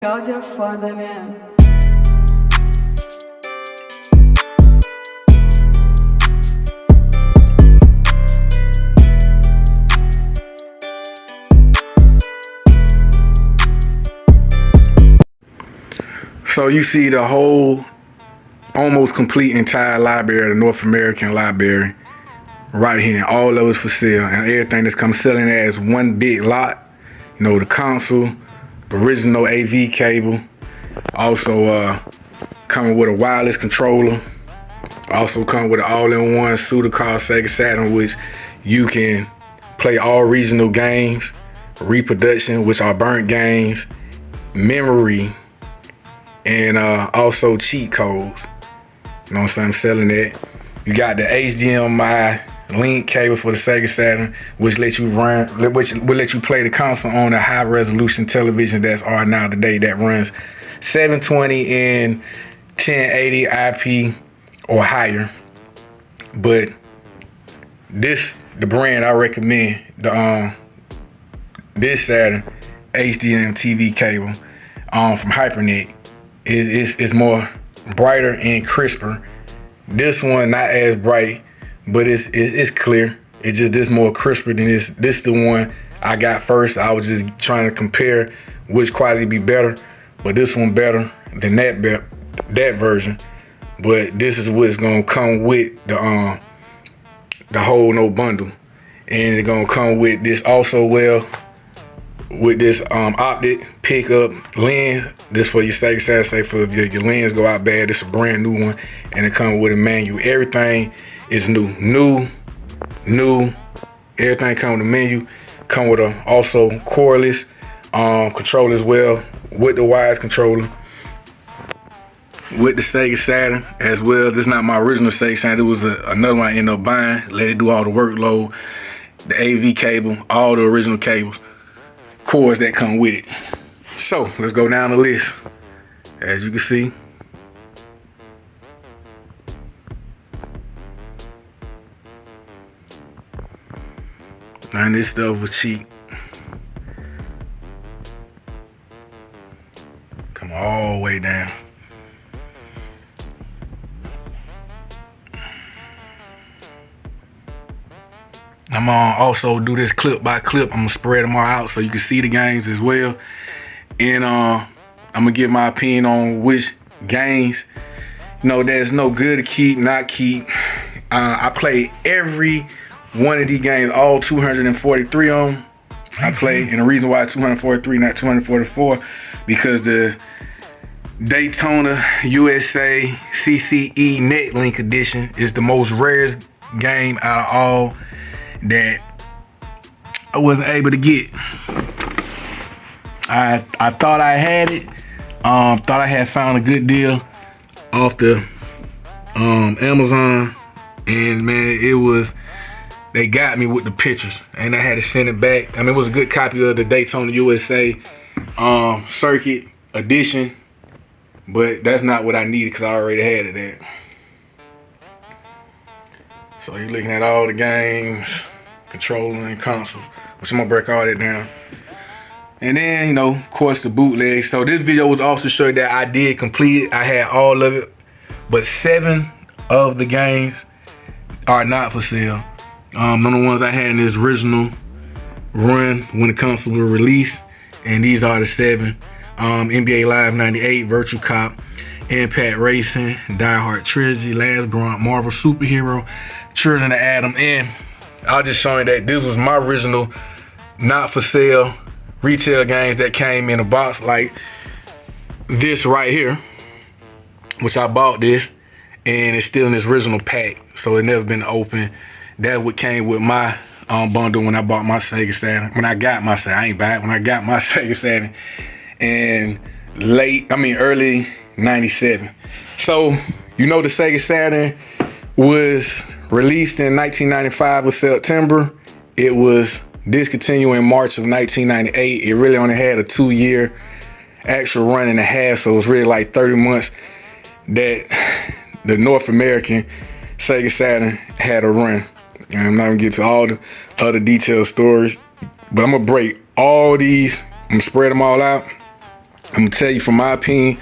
You're your father now. So you see the whole almost complete entire library, the North American library, right here. And all of it's for sale, and everything that's come selling as one big lot. You know, the console, the original AV cable, also coming with a wireless controller. Also come with an all-in-one pseudo called Sega Saturn, which you can play all regional games, reproduction, which are burnt games, memory, and also cheat codes. You know what I'm saying? I'm selling that. You got the HDMI link cable for the Sega Saturn, which lets you will let you play the console on a high resolution television that's are now today that runs 720 and 1080 IP or higher. But the brand I recommend, this Saturn HDMI TV cable from HyperNet is more brighter and crisper. This one not as bright, but it's clear. It's just this more crisper than this. This the one I got first. I was just trying to compare which quality be better, but this one better than that version. But this is what's gonna come with the whole no bundle, and it's gonna come with this also with this optic pickup lens. This for your Sega Saturn, say for if your lens go out bad. This is a brand new one, and it comes with a manual. Everything is new. Everything come with a menu. Come with a also cordless controller as well, with the wireless controller, with the Sega Saturn as well. This is not my original Sega Saturn. It was another one I ended up buying. Let it do all the workload. The AV cable, all the original cables, cords that come with it. So let's go down the list. As you can see, and this stuff was cheap. Come all the way down. I'm gonna also do this clip by clip. I'm gonna spread them all out so you can see the games as well. And I'm gonna give my opinion on which games, you know, there's no good to keep, not keep. I played every one of these games, all 243 of them. I played, and the reason why 243, not 244, because the Daytona USA CCE Netlink edition is the most rarest game out of all that I wasn't able to get. I thought I had it. Thought I had found a good deal off the Amazon, and man, they got me with the pictures, and I had to send it back. I mean, it was a good copy of the Daytona USA Circuit edition, but that's not what I needed because I already had it there. So you're looking at all the games, controller and consoles, which I'm gonna break all that down. And then, you know, of course, the bootleg. So this video was also showing that I did complete it. I had all of it, but 7 of the games are not for sale. None of the ones I had in this original run when the console was released, and these are the 7. NBA Live 98, Virtual Cop, Impact Racing, Die Hard Trilogy, Last Grunt, Marvel Superhero, Children of Adam, and I was just showing that this was my original not for sale retail games that came in a box like this right here, which I bought this, and it's still in this original pack, so it never been open. That what came with my bundle when I bought my Sega Saturn. When I got my Saturn, I ain't buy it. When I got my Sega Saturn in early '97. So you know the Sega Saturn was released in 1995 of September. It was discontinued in March of 1998. It really only had a 2-year actual run and a half, so it was really like 30 months that the North American Sega Saturn had a run. And I'm not gonna get to all the other detailed stories, but I'm gonna break all these and spread them all out I'm gonna tell you from my opinion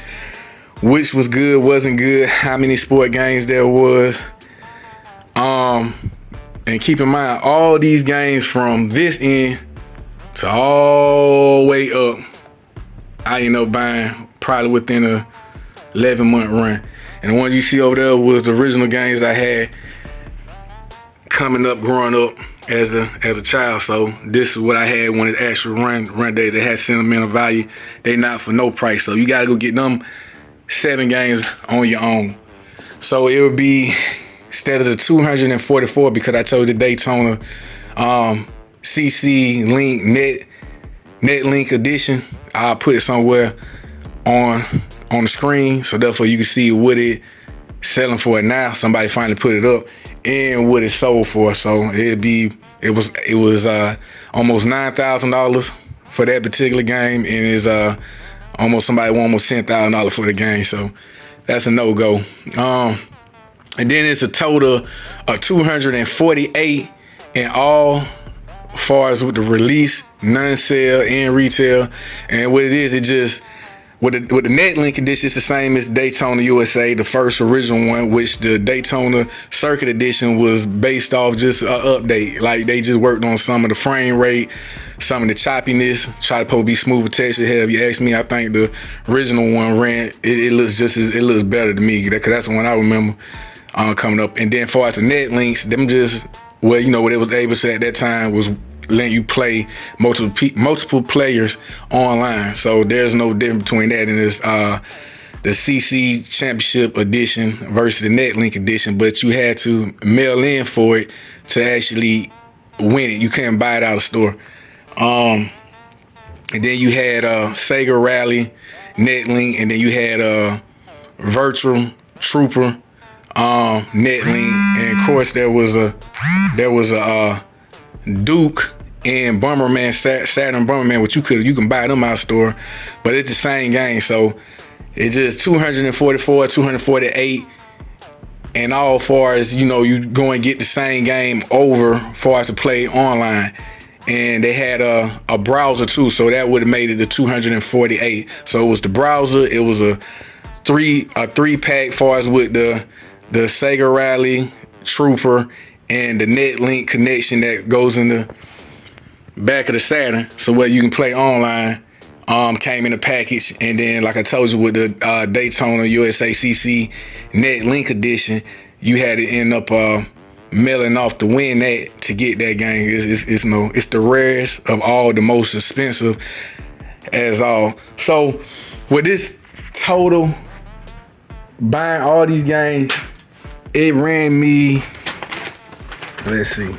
which was good, wasn't good, how many sport games there was. And keep in mind, all these games from this end to all the way up, I ended up buying probably within a 11-month run. And the ones you see over there was the original games I had coming up, growing up as a child. So this is what I had when it actual run days. They had sentimental value. They not for no price. So you gotta go get them 7 games on your own. So it would be, instead of the 244, because I told you the Daytona CC Link Net Link edition, I'll put it somewhere on the screen, so therefore you can see what it selling for now. Somebody finally put it up and what it sold for. So it was almost $9,000 for that particular game, and it's somebody won almost $10,000 for the game. So that's a no-go. And then it's a total of 248 in all, as far as with the release, non-sale, and retail. And what it is, it just, with the Net Link edition, it's the same as Daytona USA, the first original one, which the Daytona Circuit edition was based off just an update. Like, they just worked on some of the frame rate, some of the choppiness, try to be smoother texture. Hell, if you ask me, I think the original one it looks better to me, because that's the one I remember coming up. And then as far as the Net Links, them just, well, you know, what it was able to at that time was letting you play multiple players online. So there's no difference between that and this the CC Championship edition versus the Net Link edition, but you had to mail in for it to actually win it. You couldn't buy it out of the store. And then you had Sega Rally, Net Link, and then you had Virtual Trooper, Net Link, and of course there was a Duke and Bomberman, Saturn Bomberman, which you can buy them out of the store, but it's the same game. So it's just 244, 248, and all far as, you know, you go and get the same game over far as to play online. And they had a browser too, so that would have made it to 248. So it was the browser, it was a three pack far as with the Sega Rally, Trooper, and the Net Link connection that goes in the back of the Saturn, so where you can play online, came in the package. And then, like I told you, with the Daytona USA CC Net Link edition, you had to end up mailing off to win that to get that game. It's the rarest of all, the most expensive as all. So with this total, buying all these games, it ran me, let's see,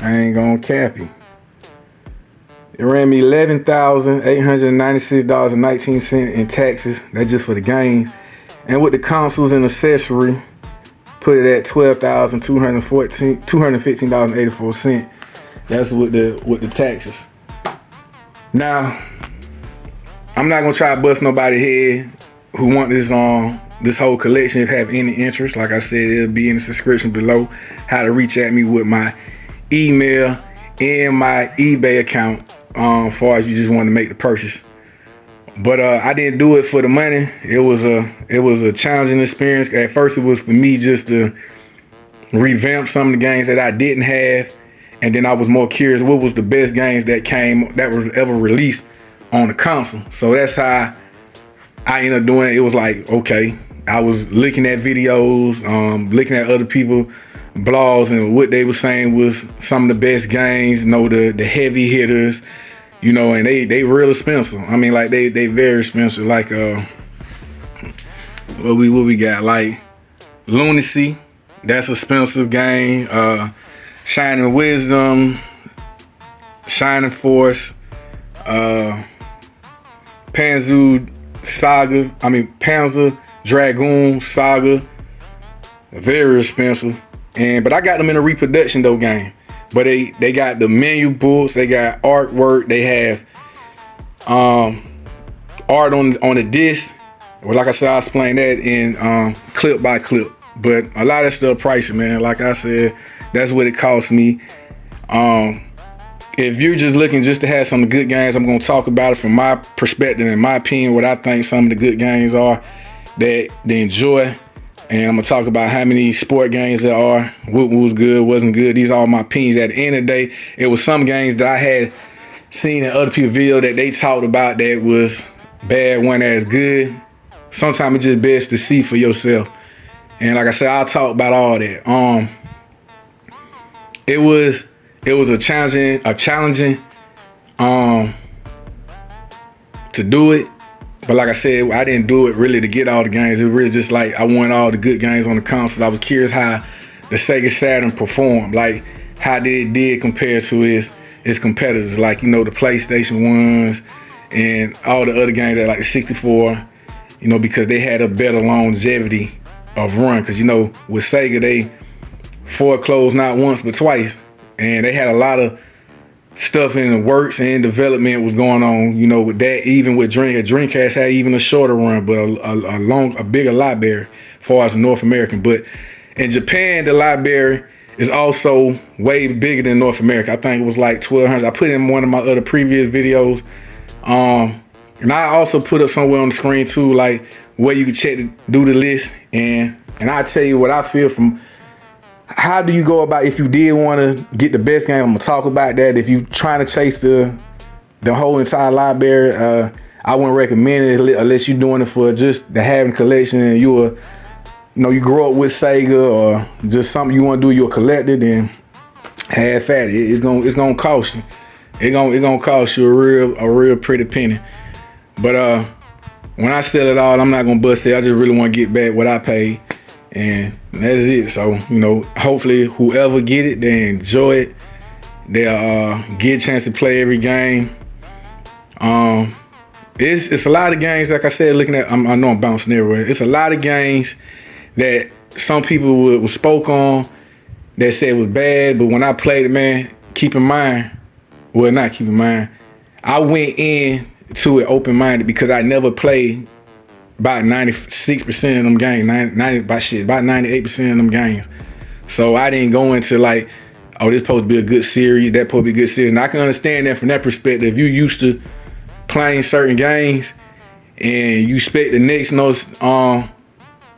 I ain't gonna cap you. It ran me $11,896.19 in taxes. That's just for the games. And with the consoles and accessory, put it at $12,215.84. That's with the taxes. Now, I'm not gonna try to bust nobody head who want this whole collection. If have any interest, like I said, it'll be in the description below how to reach at me with my email and my eBay account, as far as you just want to make the purchase. But I didn't do it for the money. It was a challenging experience. At first, it was for me just to revamp some of the games that I didn't have, and then I was more curious what was the best games that was ever released on the console. So that's how I ended up doing it. It was like, okay, I was looking at videos, looking at other people blogs, and what they were saying was some of the best games, you know, the heavy hitters, you know, and they real expensive. I mean, like they very expensive. Like what we got, like Lunacy, that's an expensive game. Shining Wisdom, Shining Force, Panzer Dragoon Saga, very expensive. But I got them in a reproduction though game. But they got the menu books, they got artwork, they have art on the disc. Well, like I said, I'll explain that in clip by clip. But a lot of stuff pricey, man. Like I said, that's what it cost me. if you're just looking just to have some good games, I'm gonna talk about it from my perspective and my opinion, what I think some of the good games are that they enjoy. And I'm gonna talk about how many sport games there are, what was good, wasn't good. These are all my opinions. At the end of the day, it was some games that I had seen in other people's video that they talked about that was bad, wasn't as good. Sometimes it's just best to see for yourself. And like I said, I'll talk about all that. It was a challenging to do it. But like I said, I didn't do it really to get all the games. It was really just like I wanted all the good games on the console. I was curious how the Sega Saturn performed, like how it did compared to its competitors, like, you know, the PlayStation ones and all the other games that like the 64, you know, because they had a better longevity of run. Because, you know, with Sega, they foreclosed not once but twice, and they had a lot of stuff in the works and development was going on, you know, with that. Even with Dreamcast had even a shorter run, but a bigger library as far as North American. But in Japan, the library is also way bigger than North America. I think it was like 1,200. I put it in one of my other previous videos. And I also put up somewhere on the screen too, like where you can check to do the list. And I'll tell you what I feel from how do you go about if you did want to get the best game. I'm gonna talk about that. If you trying to chase the whole entire library, I wouldn't recommend it unless you're doing it for just the having collection and you you grow up with Sega or just something you want to do, you're a collector, then half at it. It's gonna cost you. It's gonna cost you a real pretty penny. But when I sell it all, I'm not gonna bust it. I just really want to get back what I paid. And that's it. So, you know, hopefully whoever get it, they enjoy it. They'll get a chance to play every game. It's a lot of games, like I said, looking at, I know I'm bouncing everywhere. It's a lot of games that some people would spoke on that said was bad, but when I played it, man, keep in mind, well, not keep in mind, I went in to it open-minded because I never played about 96% of them games, about 98% of them games. So I didn't go into like, oh, this supposed to be a good series, that supposed to be a good series. And I can understand that from that perspective. If you used to playing certain games and you expect the next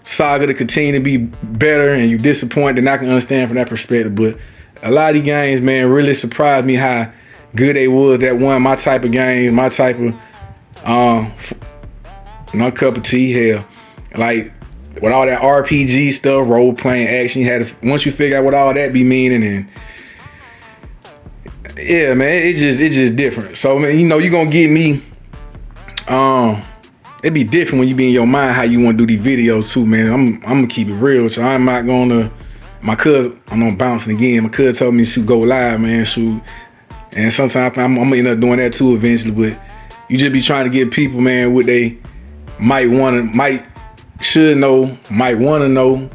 saga to continue to be better and you disappointed, then I can understand from that perspective. But a lot of these games, man, really surprised me how good they was. That one, my type of game, my type of no cup of tea. Hell, like with all that RPG stuff, role playing, action, once you figure out what all that be meaning, and yeah, man, it's just different. So, man, you know, you gonna get me. It'd be different when you be in your mind how you want to do these videos too, man. I'm gonna keep it real, so I'm not gonna. My cousin, I'm on bouncing again. My cousin told me to go live, man, shoot. And sometimes I'm gonna end up doing that too eventually. But you just be trying to get people, man, what they should know, might want to know,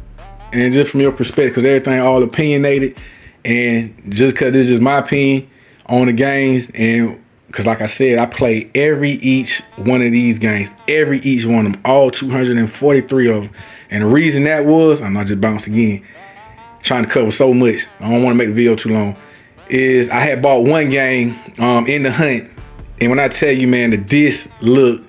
and just from your perspective, because everything all opinionated, and just because this is my opinion on the games, and because like I said, I play each one of these games, each one of them, all 243 of them. And the reason that was, I'm not just bouncing again, trying to cover so much, I don't want to make the video too long, is I had bought one game in the hunt, and when I tell you, man, the disc looked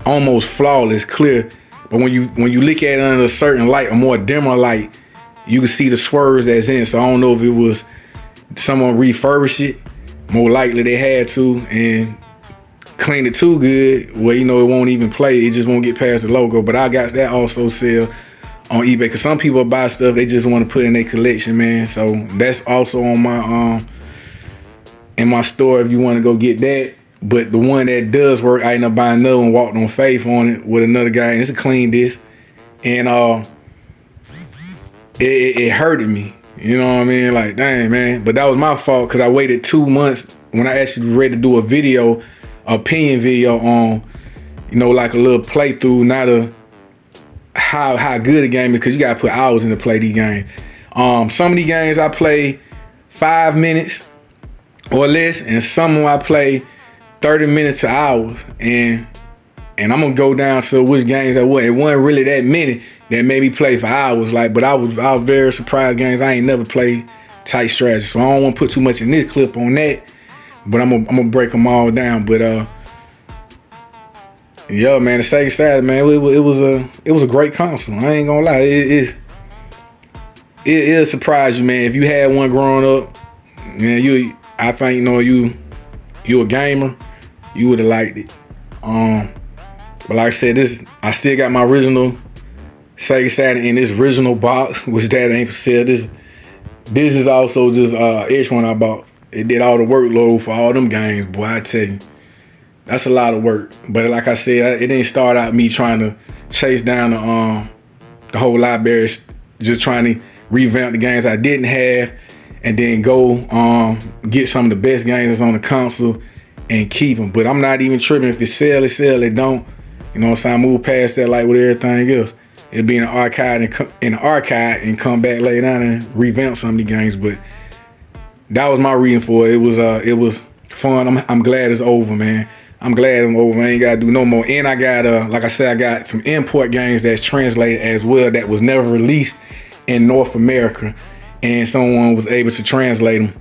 almost flawless, clear, but when you look at it under a certain light, a more dimmer light, you can see the swerves that's in. So I don't know if it was someone refurbished it, more likely they had to, and clean it too good where, you know, it won't even play, it just won't get past the logo. But I got that also sell on eBay, because some people buy stuff they just want to put in their collection, man. So that's also on my in my store if you want to go get that. But the one that does work, I ended up buying another one, walked on faith on it with another guy. It's a clean disc. And it hurted me. You know what I mean? Like, dang, man. But that was my fault, because I waited 2 months when I actually was ready to do a video, opinion video on, you know, like a little playthrough, not a how good a game is, because you gotta put hours in to play these games. Some of these games I play 5 minutes or less, and some of them I play 30 minutes to hours, and I'm gonna go down to which games I was. It wasn't really that many that made me play for hours, like, but I was very surprised games I ain't never played tight strategy. So I don't want to put too much in this clip on that. but I'm gonna break them all down. But yeah, man, the Sega Saturn, man, it was a great console. I ain't gonna lie, it'll surprise you, man. If you had one growing up, man, I think you a gamer, you would have liked it. But like I said, I still got my original Sega Saturn in this original box, which that ain't for sale. This is also just each one I bought. It did all the workload for all them games, boy. I tell you, that's a lot of work. But like I said, it didn't start out me trying to chase down the whole library, just trying to revamp the games I didn't have, and then go get some of the best games that's on the console and keep them. But I'm not even tripping if it sell, it don't. You know what I'm saying? I move past that like with everything else. It'd be in the archive and come back later on and revamp some of the games. But that was my reason for it. It was fun. I'm glad it's over, man. I'm glad I'm over. I ain't gotta do no more. And I got like I said, I got some import games that's translated as well that was never released in North America, and someone was able to translate them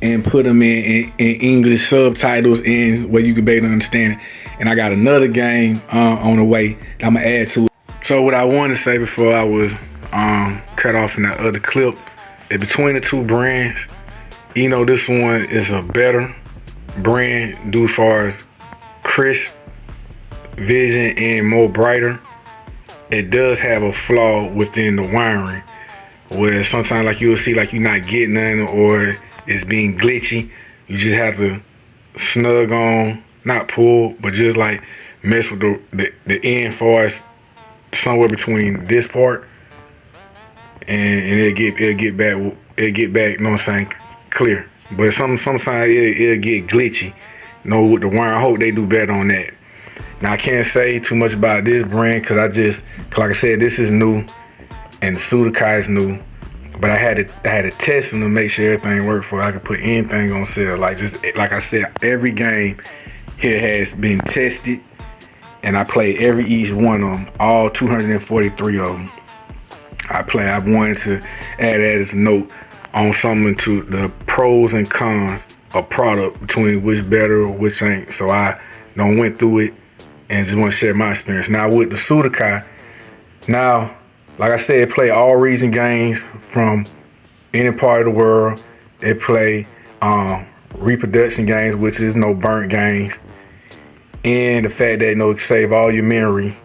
and put them in English subtitles in where you could be able to understand it. And I got another game on the way that I'm gonna add to it. So what I wanted to say before I was cut off in that other clip is between the two brands, this one is a better brand due as far as crisp vision and more brighter. It does have a flaw within the wiring where sometimes like you'll see like you're not getting nothing or it's being glitchy. You just have to snug on, not pull, but just like mess with the end far as somewhere between this part and it'll get back, you know what I'm saying, clear. But sometimes it'll get glitchy, with the wire. I hope they do better on that. Now I can't say too much about this brand because like I said, this is new and the Sudakai is new. But I had to test them to make sure everything worked for I could put anything on sale. Like I said, every game here has been tested, and I played each one of them, all 243 of them. I wanted to add that as a note on something to the pros and cons of product between which better or which ain't. So I went through it and just want to share my experience. Now with the Sudakai, like I said, play all region games from any part of the world. They play reproduction games, which is no burnt games. And the fact that it save all your memory.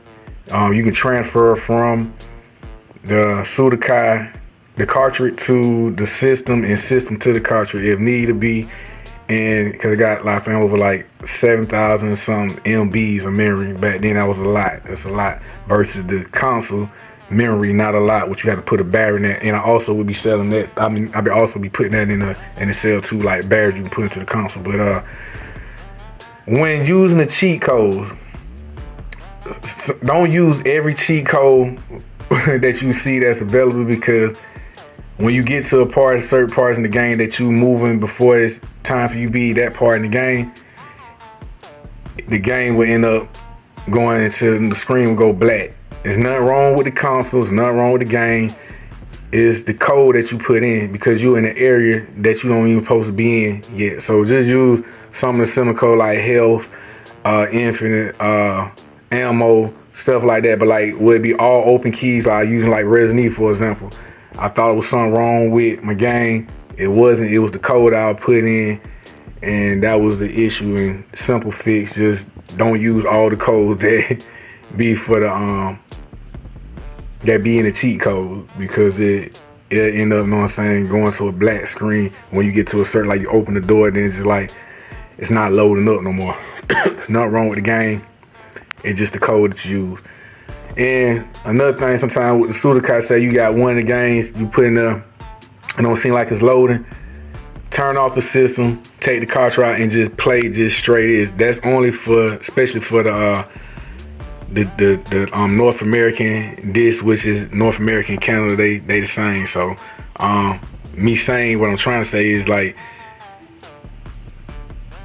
You can transfer from the Sudakai, the cartridge to the system and system to the cartridge if need to be. And because it got over like 7,000 some MBs of memory. Back then that was a lot. That's a lot versus the console memory, not a lot, which you have to put a battery in that. And I also would be selling that. I'd also be putting that in the cell too, like batteries you can put into the console. But when using the cheat codes, don't use every cheat code that you see that's available, because when you get to certain parts in the game that you moving before it's time for you to be that part in the game will end up going into the screen will go black. There's nothing wrong with the consoles, nothing wrong with the game. It's the code that you put in because you're in an area that you don't even supposed to be in yet. So just use some of the similar code like health, infinite, ammo, stuff like that. But like would it be all open keys like using like Resident Evil, for example. I thought it was something wrong with my game. It wasn't. It was the code I put in, and that was the issue. And simple fix, just don't use all the codes that be for the that be in the cheat code, because it end up, going to a black screen when you get to a certain, like you open the door, then it's just like it's not loading up no more. Nothing wrong with the game. It's just the code that you use. And another thing, sometimes with the Sudakai, say you got one of the games you put in there, it don't seem like it's loading. Turn off the system, take the cartridge out, and just play just straight. That's only especially for the North American disc, which is North American, Canada. They the same. So me saying what I'm trying to say is like,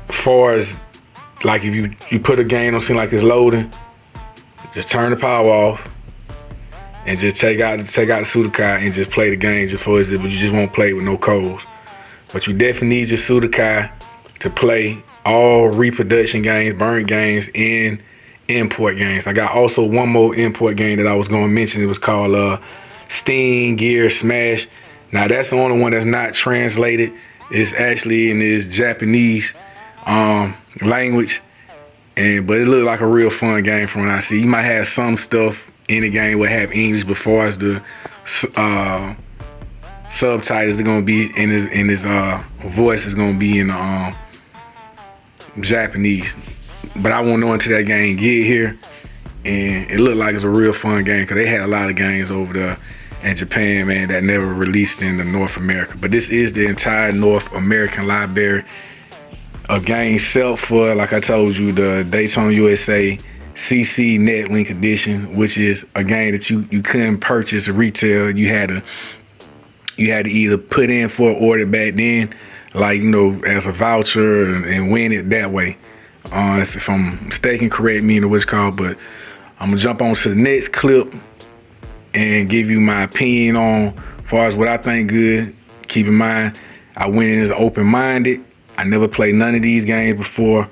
far as like if you put a game, don't seem like it's loading, just turn the power off and just take out the Sudakai and just play the game just for it, but you just won't play with no codes. But you definitely need your Sudakai to play all reproduction games, burnt games, and import games. I got also one more import game that I was going to mention. It was called Steam Gear Smash. Now that's the only one that's not translated. It's actually in this Japanese language, but it looked like a real fun game from what I see. You might have some stuff in the game will have English, but far as the subtitles are gonna be in his voice is gonna be in Japanese. But I won't know until that game get here, and it looked like it's a real fun game because they had a lot of games over there in Japan, man, that never released in the North America. But this is the entire North American library of games set for, like I told you, the Daytona USA CC Netlink edition, which is a game that you couldn't purchase retail. You had to either put in for an order back then, like, you know, as a voucher and win it that way. If I'm mistaken, correct me in what's called, but I'm gonna jump on to the next clip and give you my opinion on far as what I think good. Keep in mind, I went in as open-minded. I never played none of these games before,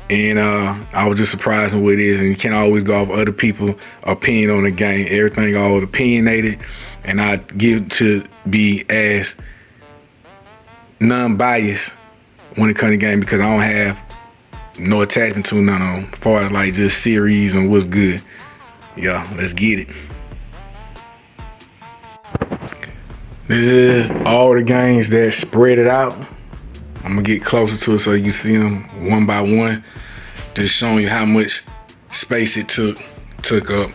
and I was just surprised with what it is. And you can't always go off other people's opinion on the game. Everything all opinionated, and I give to be as non-biased when it comes to game because I don't have no attachment to none of them, as far as like just series and what's good. Yeah, let's get it. This is all the games that spread it out. I'm gonna get closer to it so you can see them one by one. Just showing you how much space it took up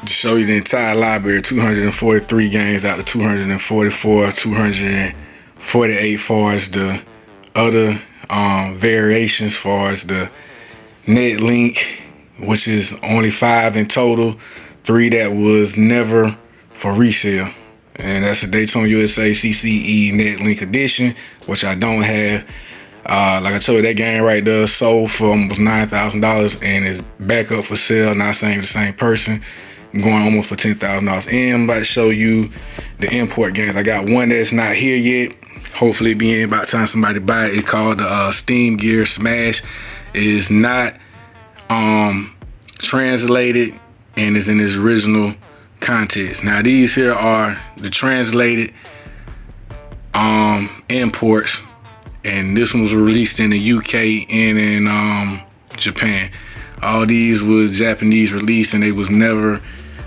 to show you the entire library. 243 games out of 244, 248 far as the other variations, far as the Netlink, which is only 5 in total, 3 that was never for resale. And that's the Daytona USA CCE Netlink edition, which I don't have. Like I told you, that game right there sold for almost $9,000 and is back up for sale. Not saying the same person, going almost for $10,000. And I'm about to show you the import games. I got one that's not here yet. Hopefully it be in about time somebody buy it. It's called the Steam Gear Smash. It is not translated and is in its original context. Now these here are the translated imports, and this one was released in the UK and in Japan. All these was Japanese release, and they was never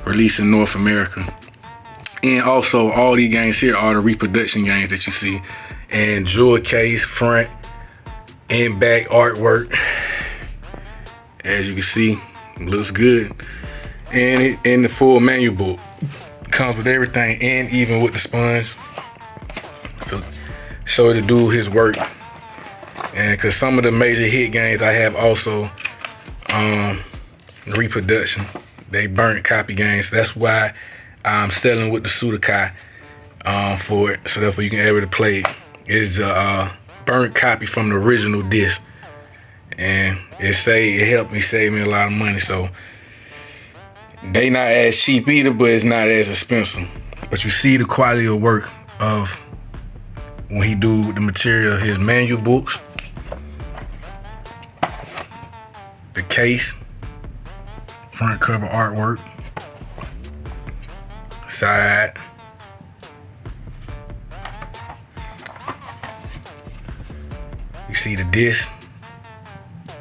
released in North America. And also all these games here are the reproduction games that you see, and jewel case, front and back artwork. As you can see, looks good. And it in the full manual book comes with everything, and even with the sponge, so show the dude his work. And because some of the major hit games I have also reproduction, they burnt copy games. That's why I'm selling with the Sudakai for it, so therefore you can able to play it. It's a burnt copy from the original disc, and it helped me save me a lot of money. So they not as cheap either, but it's not as expensive. But you see the quality of work of when he do with the material, his manual books, the case, front cover artwork, side, you see the disc,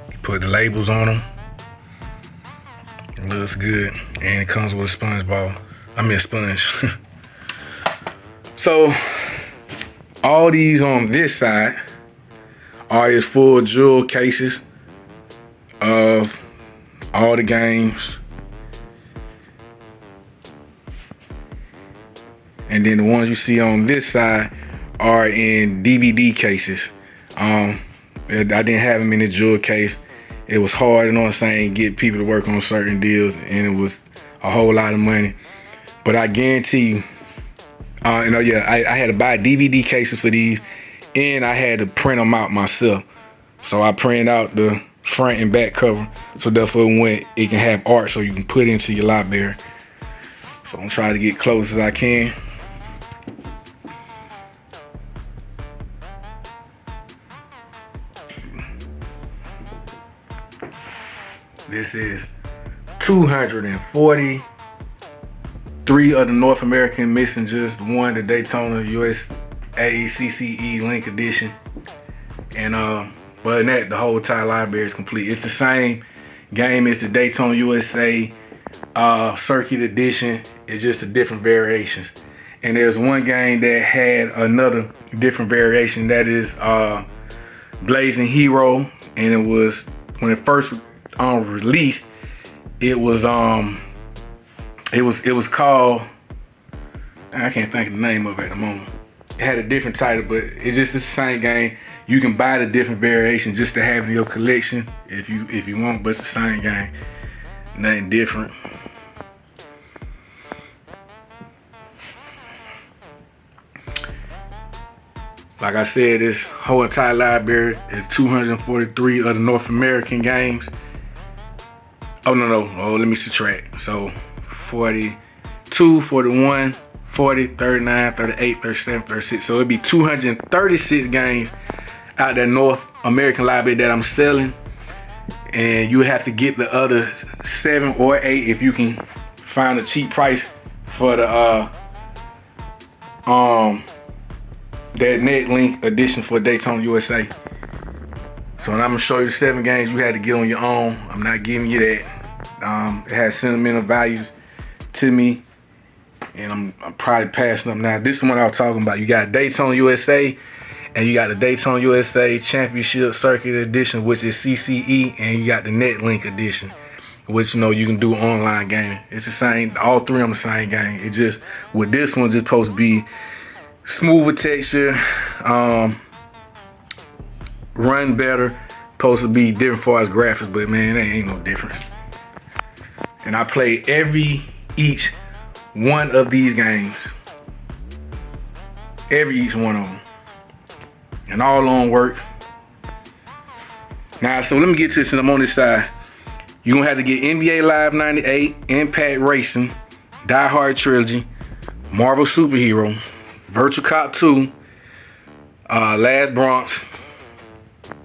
you put the labels on them. It looks good, and it comes with a sponge ball. I mean a sponge. So all these on this side are his full jewel cases of all the games, and then the ones you see on this side are in DVD cases. I didn't have them in the jewel case. It was hard, you know what I'm saying, get people to work on certain deals, and it was a whole lot of money. But I guarantee you, I had to buy DVD cases for these, and I had to print them out myself. So I printed out the front and back cover, so therefore when it can have art so you can put it into your library. So I'm trying to get close as I can. This is 243 of the North American, missing just one, the Daytona USA CCE Link Edition. And but in that, the whole entire library is complete. It's the same game as the Daytona USA Circuit Edition. It's just the different variations. And there's one game that had another different variation, that is Blazing Hero. And it was, when it first released, it was called, I can't think of the name of it at the moment. It had a different title, but it's just the same game. You can buy the different variations just to have in your collection if you want, but it's the same game. Nothing different. Like I said, this whole entire library is 243 of the North American games. Oh, no. Oh, let me subtract. So 42, 41, 40, 39, 38, 37, 36. So it'd be 236 games out that North American library that I'm selling. And you have to get the other 7 or 8 if you can find a cheap price for the that net link edition for Daytona USA. So I'm gonna show you the 7 games you had to get on your own. I'm not giving you that. It has sentimental values to me, and I'm probably passing them now. This is what I was talking about. You got Daytona USA, and you got the Daytona USA Championship Circuit Edition, which is CCE, and you got the net link edition, which you can do online gaming. It's the same. All 3 of them the same game. It just, with this one, just supposed to be smoother texture, run better, supposed to be different as far as graphics, but man, there ain't no difference. And I played each one of these games, each one of them, and all on work. Now, so let me get to this, and I'm on this side. You're gonna have to get NBA Live 98, Impact Racing, Die Hard Trilogy, Marvel Superhero, Virtual Cop 2, Last Bronx,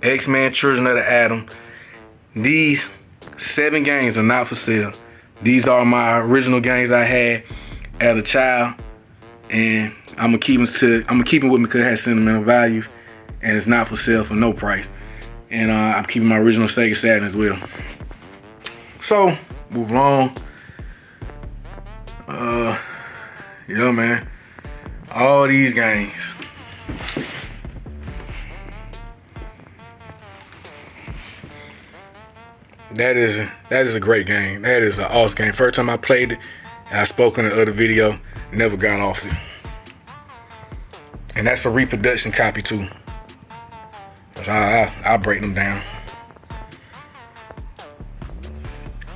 X-Men Children of the Atom. These 7 games are not for sale. These are my original games I had as a child, and I'm gonna keep them with me because it has sentimental value, and it's not for sale for no price. And I'm keeping my original Sega Saturn as well. So moving on. Yeah, man. All these games. That is a great game. That is an awesome game. First time I played it, and I spoke in the other video, never got off it. And that's a reproduction copy too. I'll break them down.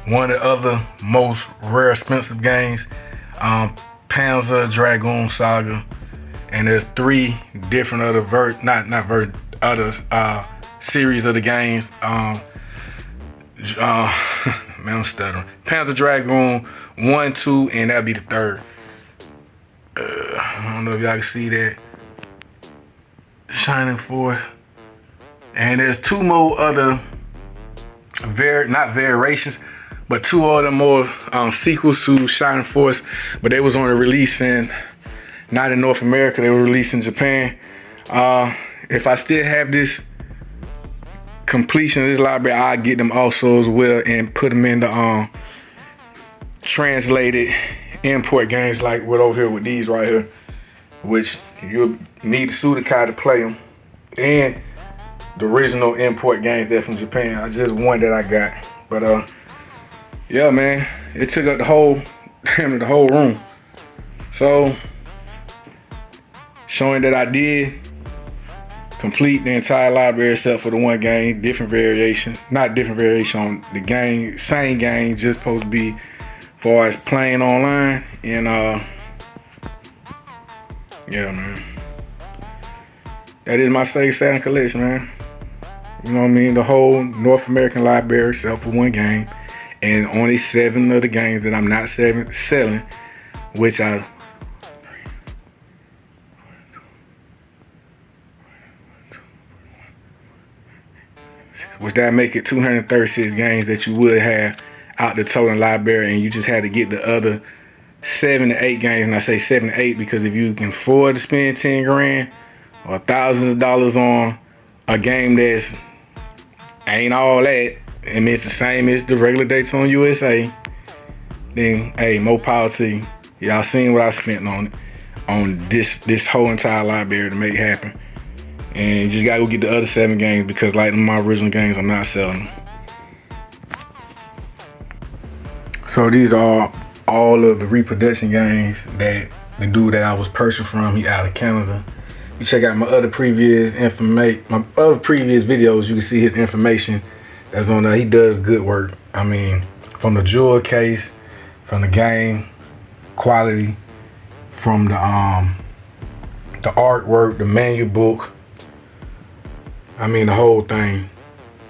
One of the other most rare expensive games, Panzer Dragoon Saga, and there's 3 different other series of the games. Man, I'm stuttering. Panzer Dragoon 1, 2, and that'll be the 3rd. I don't know if y'all can see that. Shining Force. And there's 2 more other not variations, but 2 other more sequels to Shining Force, but they was only released not in North America, they were released in Japan. If I still have this completion of this library, I'll get them also as well and put them in the translated import games, like what over here with these right here, which you'll need a Sudokai to play them, and the original import games there from Japan. I just one that I got, but yeah, man, it took up the whole room. So showing that I did complete the entire library except for the one game, different variation, not different variation on the game, same game, just supposed to be far as playing online. And yeah, man, that is my Sega Saturn collection, man. You know what I mean? The whole North American library except for one game, and only 7 of the games that I'm not selling, which I which that make it 236 games that you would have out the total library, and you just had to get the other 7 to 8 games. And I say 7 to 8 because if you can afford to spend 10 grand or thousands of dollars on a game that's ain't all that, and it's the same as the regular Daytona USA, then hey, more power to you. Y'all seen what I spent on this whole entire library to make it happen. And you just gotta go get the other 7 games because like my original games, I'm not selling them. So these are all of the reproduction games that the dude that I was purchasing from, he out of Canada. You check out my other previous videos, you can see his information that's on there. He does good work. I mean, from the jewel case, from the game quality, from the artwork, the manual book, I mean the whole thing.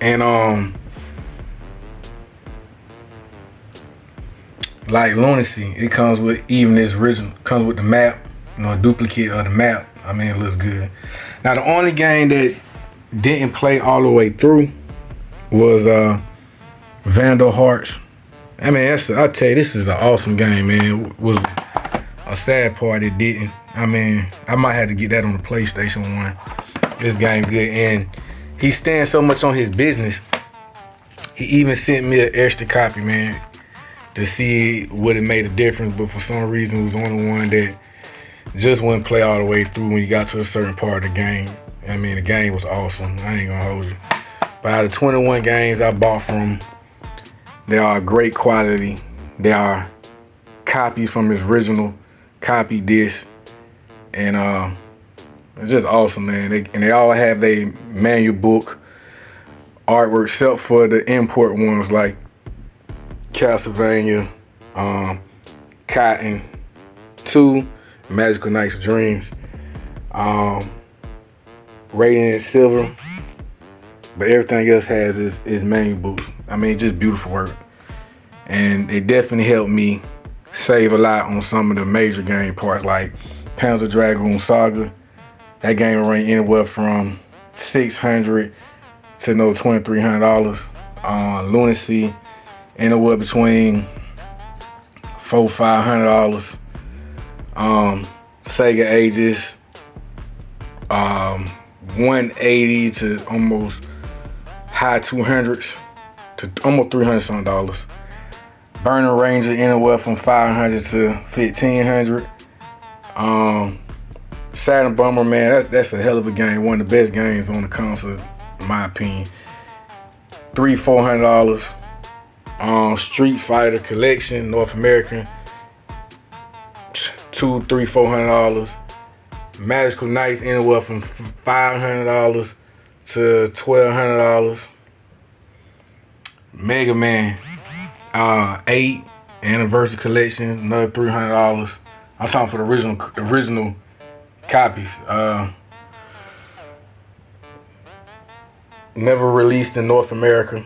And like Lunacy, it comes with even this original, comes with the map, you know, a duplicate of the map. I mean, it looks good. Now the only game that didn't play all the way through was Vandal Hearts. I mean, I tell you, this is an awesome game, man. It was a sad part it didn't. I mean, I might have to get that on the PlayStation 1. This game good, and he stands so much on his business. He even sent me an extra copy, man, to see what it made a difference. But for some reason, it was the only one that just wouldn't play all the way through when you got to a certain part of the game. I mean, the game was awesome. I ain't gonna hold you. But out of 21 games I bought from, they are great quality. They are copies from his original copy disc. And it's just awesome, man. They all have their manual book artwork, except for the import ones like Castlevania, Cotton 2, Magical Nights Dreams, Radiant Silver, but everything else has is manual books. I mean, just beautiful work. And it definitely helped me save a lot on some of the major game parts like Panzer Dragoon Saga. That game will run anywhere from $600 to $2,300. Lunacy, anywhere between $400-500. Sega Ages, 180 to almost high 200s to almost $300 something. Burning Ranger, anywhere from $500 to $1,500. Saturn Bomber, man, that's a hell of a game. One of the best games on the console, in my opinion. $300-400. Street Fighter Collection, North American, $200-400. Magical Nights, anywhere from $500 to $1,200. Mega Man 8 Anniversary Collection, another $300. I'm talking for the original copies. Never released in North America,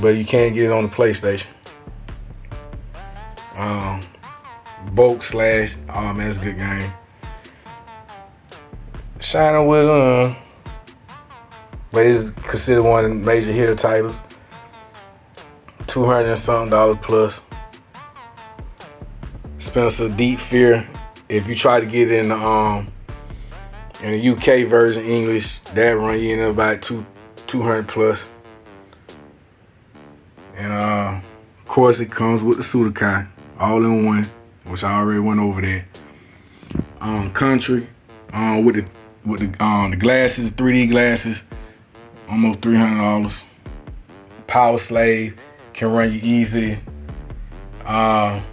but you can get it on the PlayStation. Bulk Slash, oh man, that's a good game. Shining with but it's considered one of the major hitter titles. $200 something plus. Spencer Deep Fear. If you try to get it in the UK version English, that run you in about $200 plus. And of course it comes with the Sudokai, all in one, which I already went over that. Country, with the glasses, 3D glasses, almost $300. Power Slave can run you easy. About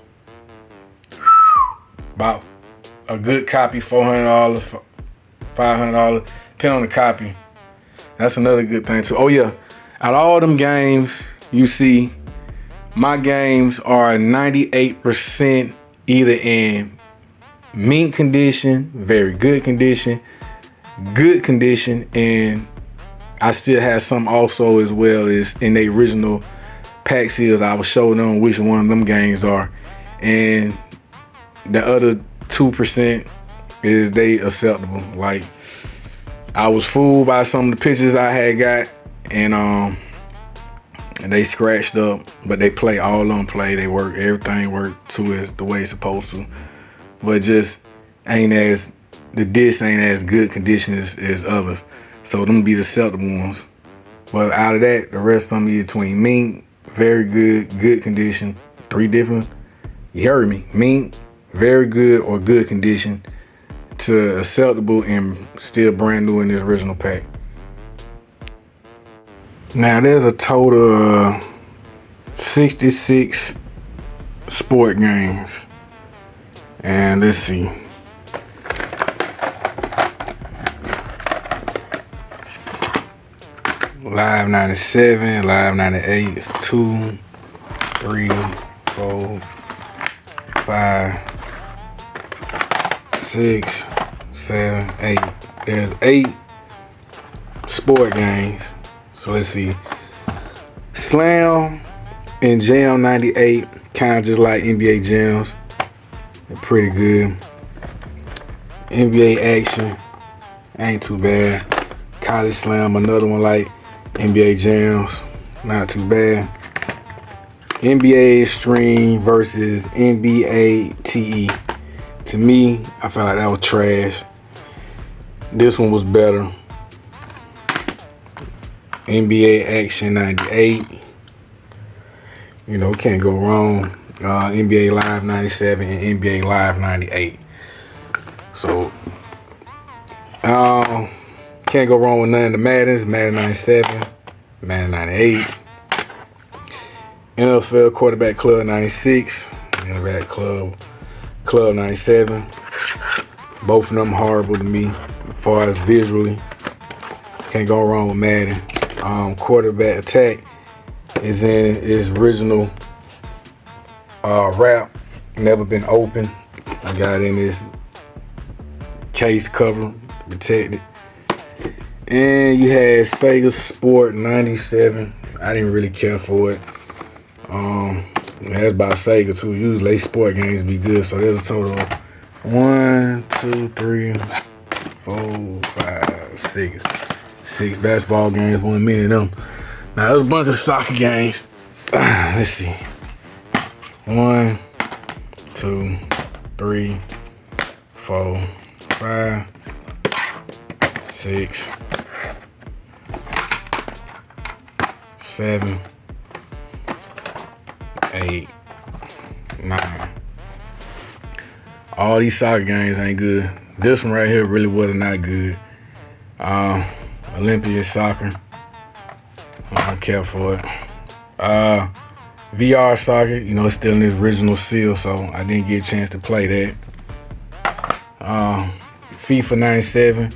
a good copy, $400, $500, depending on the copy. That's another good thing too. Oh yeah, out of all them games you see, my games are 98% either in mint condition, very good condition, and I still have some also as well as in the original pack seals. I was showing them which one of them games are, and the other 2% is they acceptable. Like, I was fooled by some of the pictures I had got, and they scratched up, but they play, all of them play, they work, everything worked to it the way it's supposed to, but just ain't as, the disc ain't as good condition as others, so them be the acceptable ones. But out of that, the rest of them be between mint, very good condition, 3 different, you heard me, mint, very good or good condition, to acceptable and still brand new in this original pack. Now there's a total of 66 sport games, and let's see. Live 97, Live 98 is 2, 3, 4, 5, 6, 7, 8. There's 8 sport games. So let's see. Slam and Jam 98, kind of just like NBA Jams. They're pretty good. NBA Action ain't too bad. College Slam, another one like NBA Jams, not too bad. NBA Extreme versus NBA TE. To me, I felt like that was trash. This one was better. NBA Action 98. You know, can't go wrong. NBA Live 97 and NBA Live 98. So, can't go wrong with none of the Maddens. Madden 97, Madden 98. NFL Quarterback Club 96, NFL Club 97. Both of them horrible to me as far as visually. Can't go wrong with Madden. Quarterback Attack is in its original wrap, never been opened. I got it in this case cover, protected. And you had Sega Sport 97. I didn't really care for it. That's by Sega too. Usually sport games be good. So there's a total of 1, 2, 3, 4, 5, 6. 6 basketball games, 1 minute of them. Now there's a bunch of soccer games. Let's see. 1, 2, 3, 4, 5, 6, 7, 8, 9. All these soccer games ain't good. This one right here really was not good. Olympian soccer. I don't care for it. VR soccer, you know, it's still in the original seal, so I didn't get a chance to play that. FIFA 97.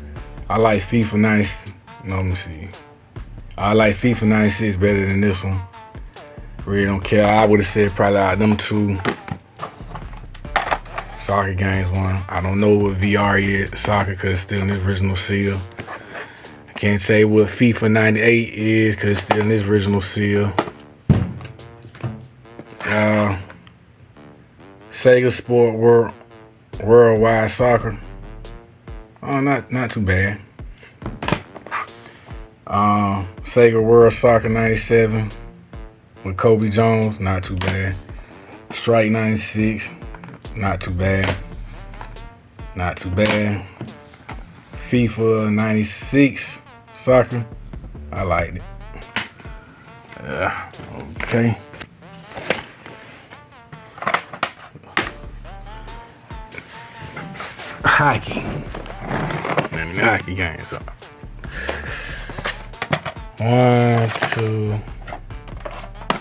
I like FIFA 90. No, let me see. I like FIFA 96 better than this one. Really don't care. I would have said probably out of them 2 soccer games, one. I don't know what VR is, soccer, because it's still in the original seal. I can't say what FIFA 98 is, because it's still in this original seal. Sega Sport Worldwide Soccer. Oh, not too bad. Sega World Soccer 97 with Kobe Jones, not too bad. Strike 96, not too bad. Not too bad. FIFA 96 soccer, I liked it. Okay. Hockey. Man, the hockey games are 1, 2,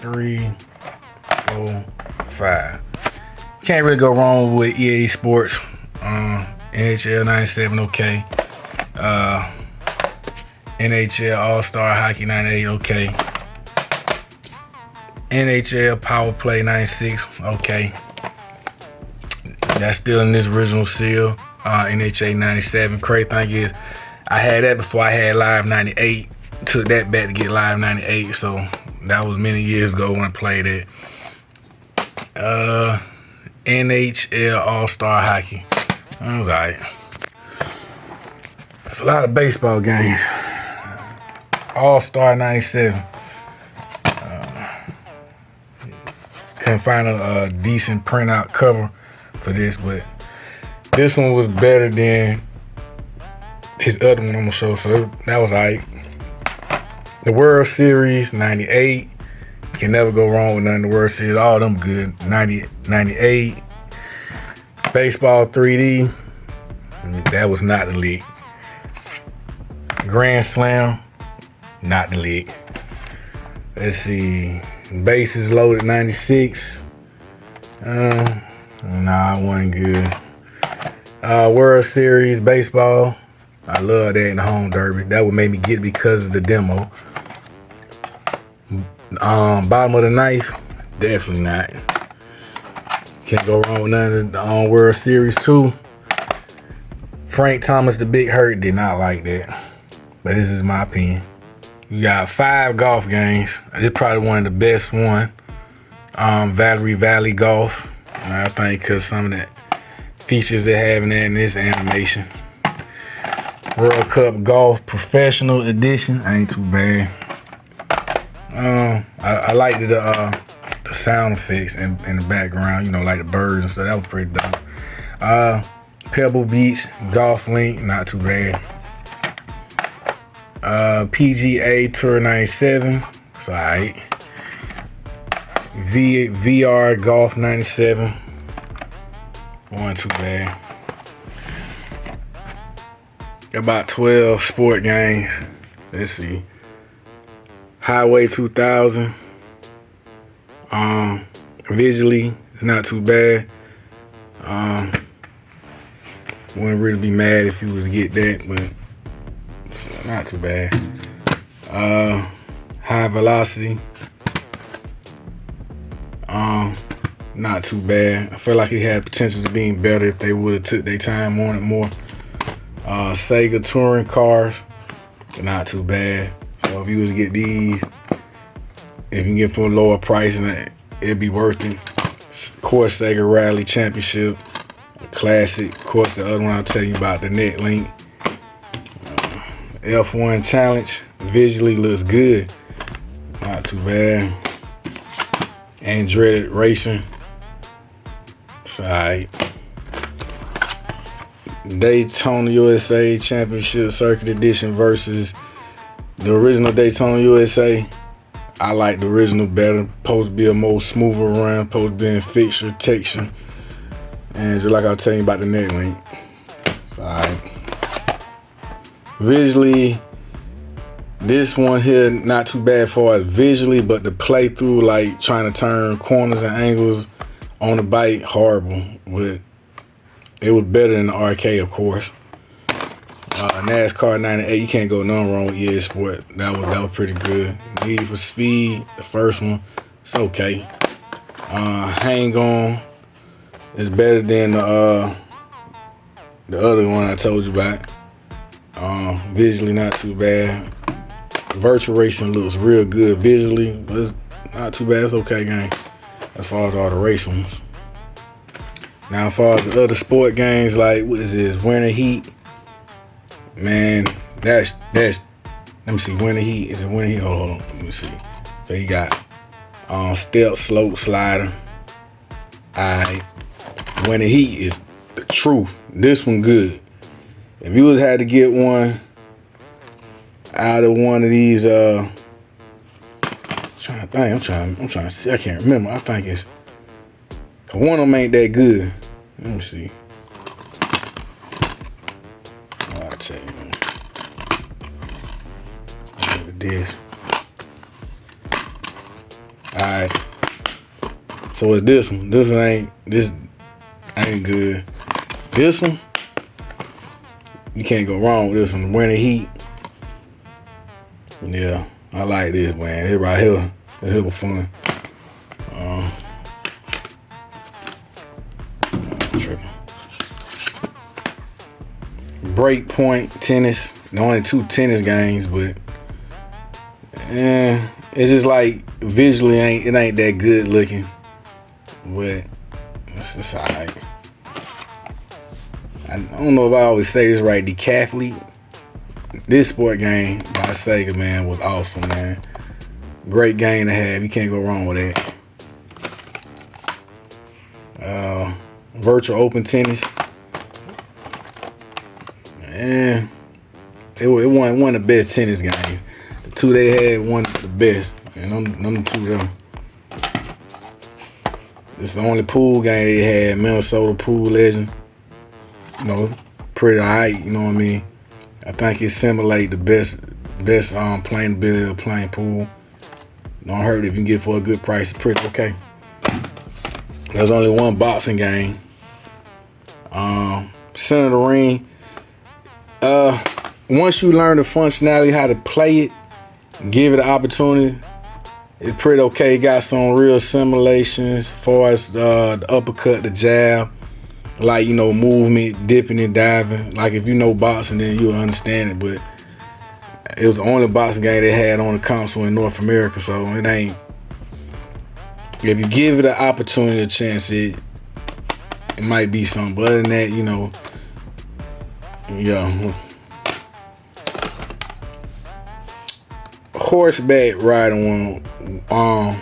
3, 4, 5. Can't really go wrong with EA Sports. NHL 97, okay. NHL All-Star Hockey 98, okay. NHL Power Play 96, okay. That's still in this original seal. NHL 97. Crazy thing is, I had that before I had Live 98. Took that back to get Live 98, so that was many years ago when I played it. NHL All-Star Hockey. That was alright. That's a lot of baseball games. All-Star 97. Couldn't find a decent printout cover for this, but this one was better than his other one I'm gonna show, so that was alright. The World Series 98. Can never go wrong with none of the World Series. All of them good. 98. Baseball 3D. That was not the league. Grand Slam. Not the league. Let's see. Bases Loaded 96. Nah, it wasn't good. World Series Baseball. I love that in the home derby. That would make me get it because of the demo. Bottom of the ninth, definitely not. Can't go wrong with none of the World Series 2. Frank Thomas, the Big Hurt, did not like that. But this is my opinion. You got 5 golf games. This probably one of the best one. Valerie Valley Golf. I think because some of the features they have in this animation. World Cup Golf Professional Edition. Ain't too bad. I liked the sound effects in the background, you know, like the birds and stuff. That was pretty dope. Pebble Beach Golf Link, not too bad. PGA Tour 97, it's alright. VR Golf 97, wasn't too bad. Got about 12 sport games. Let's see. Highway 2000. Visually, it's not too bad. Wouldn't really be mad if you was to get that, but it's not too bad. High Velocity. Not too bad. I feel like it had potential to being better if they would have took their time on it more. Sega Touring Cars. Not too bad. So if you was to get these, if you can get for a lower price, and it'd be worth it. Of course, Sega Rally Championship, classic. Of course, the other one I'll tell you about, the Net Link. F1 Challenge, visually looks good. Not too bad. Andretti Racing. It's alright. Daytona USA Championship Circuit Edition versus the original Daytona USA. I like the original better. Supposed to be a more smoother run. Supposed to be in fixture, texture. And just like I was telling you about the Net Link. It's alright. Visually, this one here not too bad for it visually, but the playthrough, like trying to turn corners and angles on the bike, horrible. But it was better than the arcade, of course. NASCAR 98, you can't go none wrong with EA Sport. That was pretty good. Need for Speed, the first one, it's okay. Hang On is better than the other one I told you about. Visually not too bad. Virtual Racing looks real good visually, but it's not too bad. It's okay game as far as all the race ones. Now as far as the other sport games, like what is this? Winter Heat. Man, that's let me see, Winter Heat. Is it Winter Heat? Hold on, let me see. So you got Step Slope Slider. Alright. Winter Heat is the truth. This one good. If you was had to get one out of one of these, I'm trying to think, I'm trying to see, I can't remember. I think it's, cause one of them ain't that good. Let me see. I'll tell you. Look at this. Alright. So it's this one. This ain't good. This one, you can't go wrong with this one. Winter Heat. Yeah, I like this, man. It right here. It was fun. Tripping. Breakpoint Tennis. The only 2 tennis games, but it's just like visually it ain't that good looking. But it's alright. I don't know if I always say this right. Decathlete. this sport game by Sega, man, was awesome, man. Great game to have. You can't go wrong with it. Virtual Open Tennis. And it won one of the best tennis games. The two they had, one of the best. And them two of them. It's the only pool game they had. Minnesota Pool Legend. You know, pretty alright, you know what I mean? I think it simulates the best playing ability of playing pool. Don't hurt if you can get it for a good price. It's pretty okay. There's only one boxing game. Center of the ring. Once you learn the functionality, how to play it, give it an opportunity, it's pretty okay. It got some real simulations as far as the uppercut, the jab, like, you know, movement, dipping and diving. Like, if you know boxing, then you'll understand it. But it was the only boxing game they had on the console in North America, so it ain't. If you give it an opportunity, a chance, it might be something. But other than that, you know, yeah. Horseback riding one,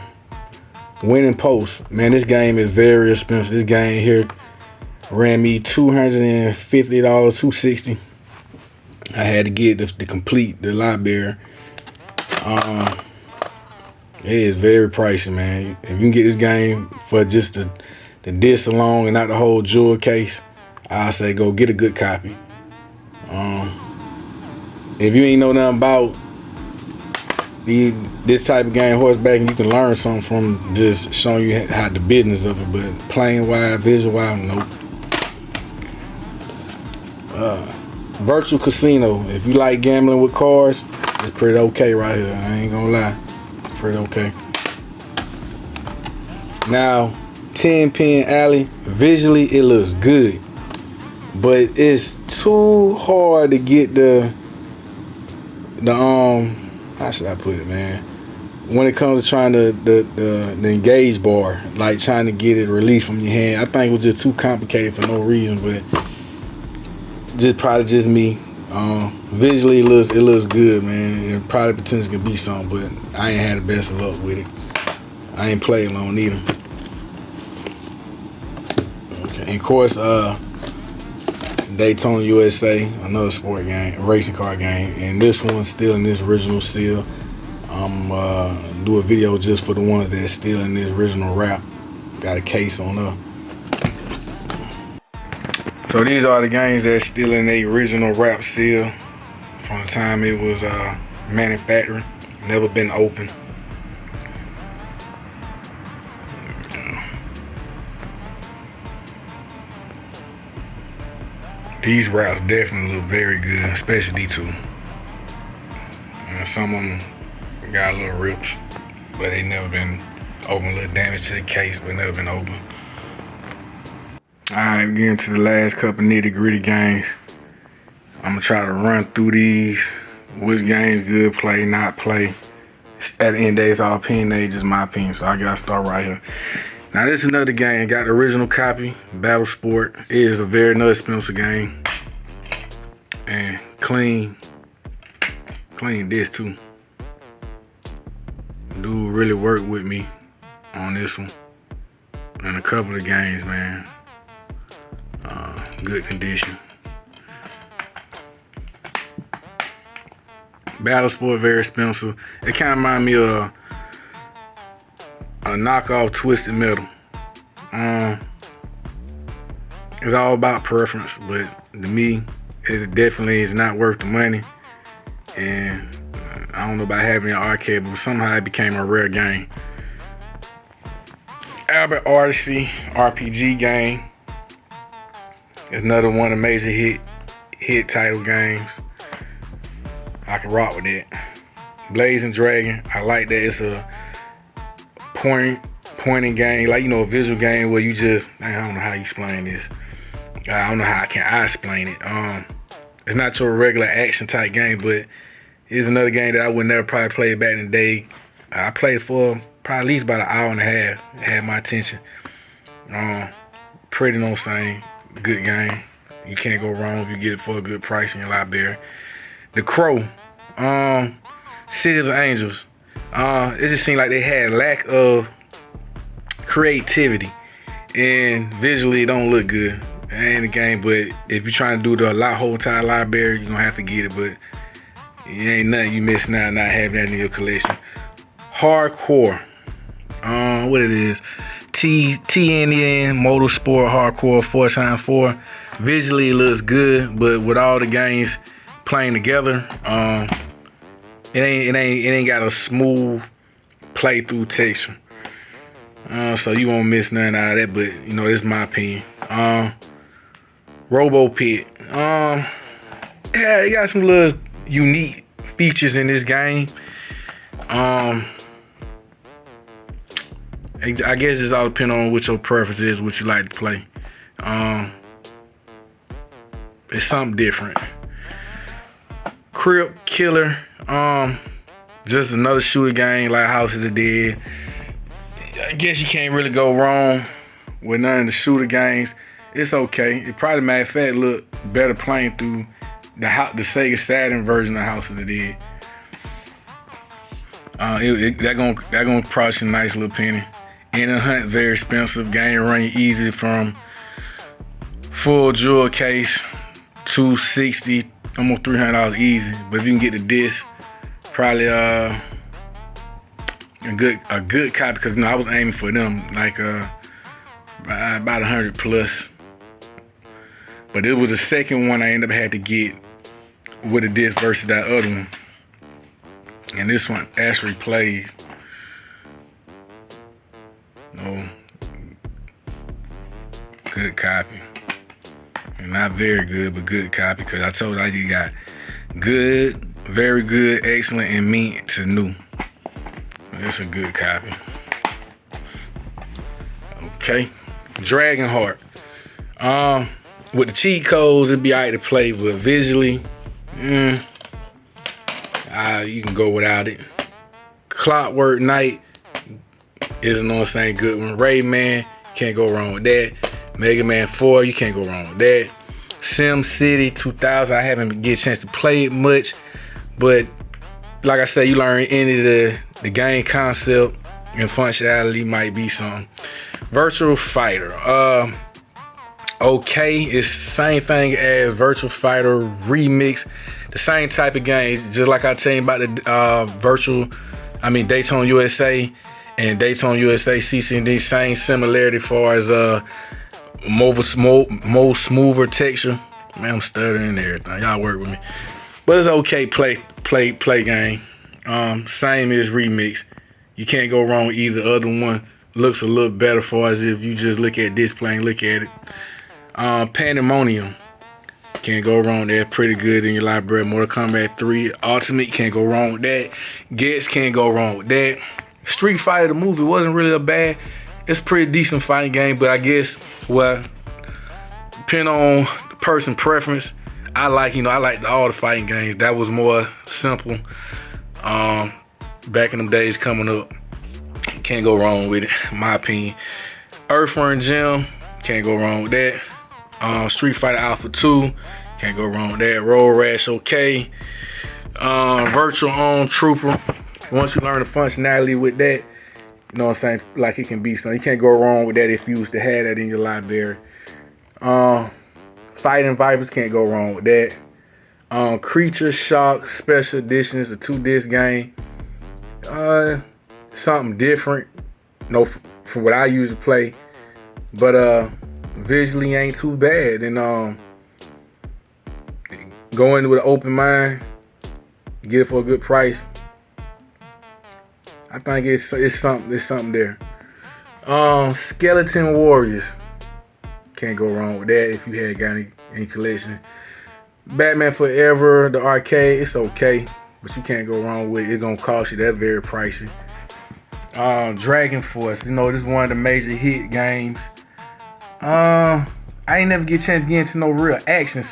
winning post. Man, this game is very expensive. This game here ran me $250, $260. I had to get to complete the library. It is very pricey, man. If you can get this game for just the disc alone and not the whole jewel case, I say go get a good copy. If you ain't know nothing about this type of game, horseback, and you can learn something from just showing you how the business of it, but playing wise, visual wise, nope. Virtual casino. If you like gambling with cards, it's pretty okay right here. I ain't gonna lie, it's pretty okay. Now, 10 Pin Alley. Visually, it looks good, but it's too hard to get the how should I put it, man? When it comes to trying to the engage bar, like trying to get it released from your hand, I think it was just too complicated for no reason. But probably just me. Visually, it looks good, man. And probably potentially can be something, but I ain't had the best of luck with it. I ain't played long either. Okay, and of course, Daytona USA, another sport game, racing car game, and this one's still in this original seal. I'm do a video just for the ones that's still in this original wrap. Got a case on up. So these are the games that's still in the original wrap seal from the time it was manufactured, never been opened. These wraps definitely look very good, especially these two. Some of them got a little rips, but they never been open. A little damage to the case, but never been open. Alright, getting to the last couple nitty gritty games. I'm gonna try to run through these. Which games good play, not play. At the end of the day, it's all opinion, they just my opinion, so I gotta start right here. Now this is another game, got the original copy, Battle Sport. It is a very expensive game. And clean this too. Dude really worked with me on this one. And a couple of games, man. Good condition. Battle Sport, very expensive. It kind of reminds me of a knockoff Twisted Metal. It's all about preference, but to me, it definitely is not worth the money. And I don't know about having an arcade, but somehow it became a rare game. Albert Odyssey RPG game. It's another one of the major hit title games. I can rock with that. Blazing Dragon, I like that. It's a pointing game, like, you know, a visual game where you just, I don't know how you explain this. I don't know how I explain it. It's not your regular action type game, but it's another game that I would never probably play back in the day. I played for probably at least about an hour and a half. It had my attention. Pretty no same. Good game. You can't go wrong if you get it for a good price in your library. The Crow, City of the Angels. It just seemed like they had lack of creativity, and visually it don't look good. It ain't a game, but if you're trying to do the whole entire library, you're gonna have to get it. But it ain't nothing you missing out not having that in your collection. Hardcore. What it is? TNN Motorsport Hardcore 4x4. Visually it looks good, but with all the games playing together, it ain't got a smooth playthrough texture. So you won't miss nothing out of that, but you know, this is my opinion. Robo Pit. Yeah, it got some little unique features in this game. I guess it's all depending on what your preference is, what you like to play. It's something different. Crypt Killer. Just another shooter game like House of the Dead. I guess you can't really go wrong with none of the shooter games. It's okay. It probably, matter of fact, look better playing through the Sega Saturn version of House of the Dead. That gonna cost you a nice little penny. In a hunt, very expensive. Game run easy from full jewel case, $260, almost $300 easy. But if you can get the disc, probably a good copy, because I was aiming for them like about 100 plus. But it was the second one I ended up had to get with a disc versus that other one. And this one actually plays. No, good copy. And not very good, but good copy, because I told you got good, very good, excellent, and mint to new. That's a good copy. Okay, Dragonheart. With the cheat codes, it'd be alright to play, but visually, you can go without it. Clockwork Knight is no saying good one. Rayman, can't go wrong with that. Mega Man 4, you can't go wrong with that. Sim City 2000, I haven't get a chance to play it much, but like I said, you learn any of the game concept and functionality might be something. Virtual Fighter, okay, it's the same thing as Virtual Fighter Remix, the same type of game, just like I tell you about the Daytona USA and Daytona USA CCD, same similarity as far as more smoother texture. Man, I'm stuttering and everything. Y'all work with me. But it's okay play game. Same as Remix. You can't go wrong with either. Other one looks a little better for as if you just look at display and look at it. Pandemonium. Can't go wrong there. Pretty good in your library. Mortal Kombat 3. Ultimate, can't go wrong with that. Gets, can't go wrong with that. Street Fighter the movie wasn't really a bad. It's a pretty decent fighting game, but I guess, well, depending on the person preference, I like all the fighting games. That was more simple. Back in them days coming up. Can't go wrong with it, in my opinion. Earthworm Jim, can't go wrong with that. Street Fighter Alpha 2, can't go wrong with that. Road Rash, okay. Virtual On Trooper. Once you learn the functionality with that, you know what I'm saying, like it can be something. You can't go wrong with that if you used to have that in your library. Fighting Vipers, can't go wrong with that. Creature Shock Special Edition is a 2-disc game. Something different, from what I usually play, but visually ain't too bad. And go in with an open mind, get it for a good price. I think it's something there. Skeleton Warriors, can't go wrong with that if you had got any collection. Batman Forever, the arcade, it's okay, but you can't go wrong with it. It's gonna cost you. That's very pricey. Dragon Force, this is one of the major hit games. I ain't never get a chance to get into no real action,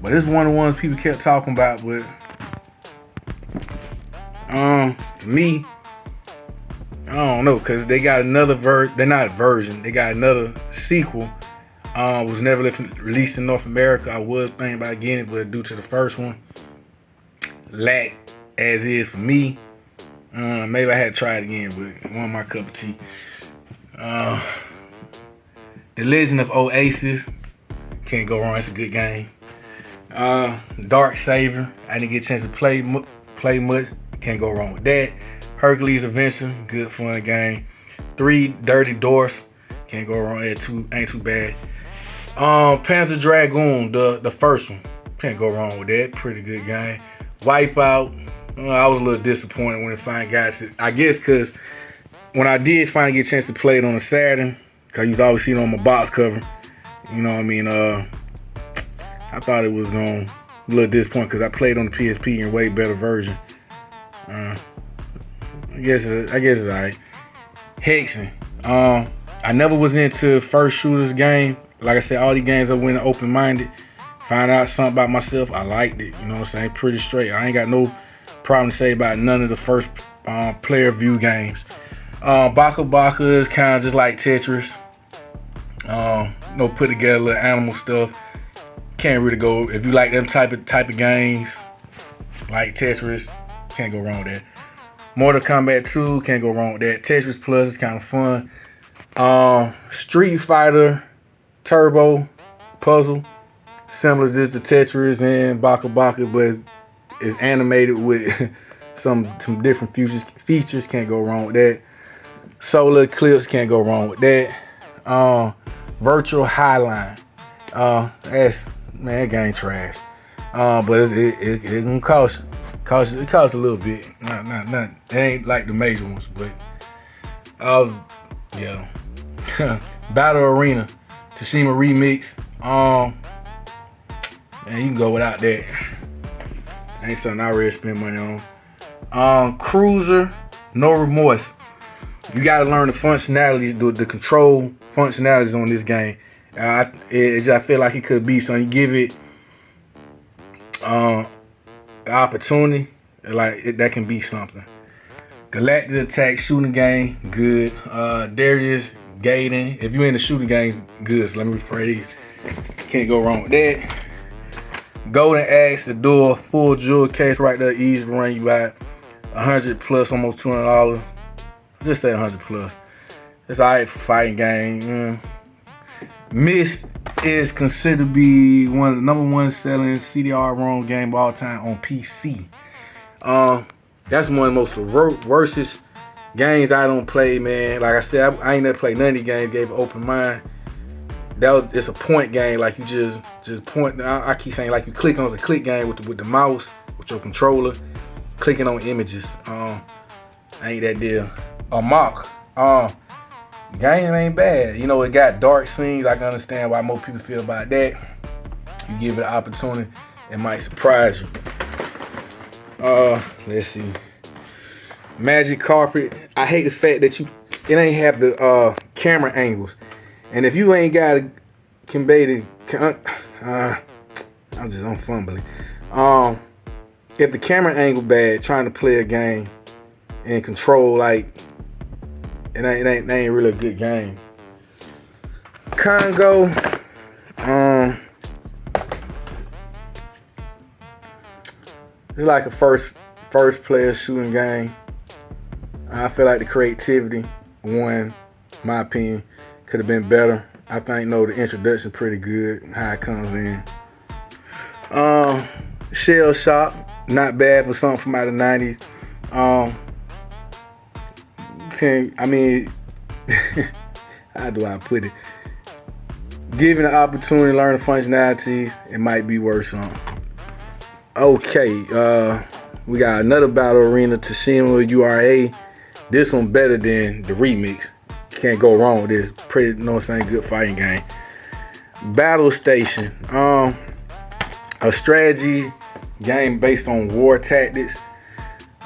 but it's one of the ones people kept talking about. But for me, I don't know, because they got another they got another sequel. Was never released in North America. I was thinking about getting it, but due to the first one, lack as is for me. Maybe I had to try it again, but it wasn't my cup of tea. The Legend of Oasis, can't go wrong. It's a good game. Dark Savior, I didn't get a chance to play much. Can't go wrong with that. Hercules Adventure, good fun game. 3 Dirty Doors, can't go wrong. Ain't too bad. Panzer Dragoon, the first one, can't go wrong with that. Pretty good game. Wipeout, I was a little disappointed when it finally got to. I guess because when I did finally get a chance to play it on the Saturn, because you've always seen it on my box cover, you know what I mean. I thought it was going to be a little disappointed because I played on the PSP in a way better version. I guess it's alright. Hexen. I never was into first shooters game. Like I said, all these games I went open-minded. Find out something about myself. I liked it. You know what I'm saying? Pretty straight. I ain't got no problem to say about none of the first player view games. Baka Baka is kind of just like Tetris. Put together little animal stuff. Can't really go if you like them type of games like Tetris. Can't go wrong with that. Mortal Kombat 2, can't go wrong with that. Tetris Plus is kind of fun. Street Fighter Turbo Puzzle, similar just to Tetris and Baka Baka, but it's animated with some different features. Can't go wrong with that. Solar Eclipse, can't go wrong with that. Virtual Highline, that game trash. But it can cost you. It costs a little bit. Not. It ain't like the major ones, but yeah. Battle Arena, Tsushima Remix. Man, you can go without that. Ain't something I really spend money on. Cruiser, No Remorse. You gotta learn the functionalities, the control functionalities on this game. I feel like it could be something. You give it the opportunity, that can be something. Galactic Attack shooting game, good. Darius Gaiden, if you're into shooting games, good. So let me rephrase. Can't go wrong with that. Golden Axe, the door, full jewel case right there, easy to run you about 100 plus, almost $200. Just say 100 plus. It's alright for fighting game. Myst is considered to be one of the #1 selling CDR-ROM game of all time on PC. That's one of the most worstest games I don't play, man. Like I said, I ain't never played none of these games. Gave an open mind. It's a point game. Like you just point. I keep saying like you click on. It's a click game with the mouse, with your controller, clicking on images. Ain't that deal. Mock. Game ain't bad. You know, it got dark scenes. I can understand why most people feel about that. You give it an opportunity, it might surprise you. Let's see. Magic Carpet. I hate the fact that it ain't have the camera angles. And if you ain't got I'm fumbling. If the camera angle bad, trying to play a game and control it ain't really a good game. Congo, it's like a first player shooting game. I feel like the creativity, my opinion, could have been better. I think the introduction pretty good, how it comes in. Shell Shock, not bad for something from out of the 90s. How do I put it? Given the opportunity to learn the functionalities, it might be worth something. Okay, we got another Battle Arena, Tsushima URA. This one better than the remix. Can't go wrong with this. Pretty, good fighting game. Battle Station, a strategy game based on war tactics.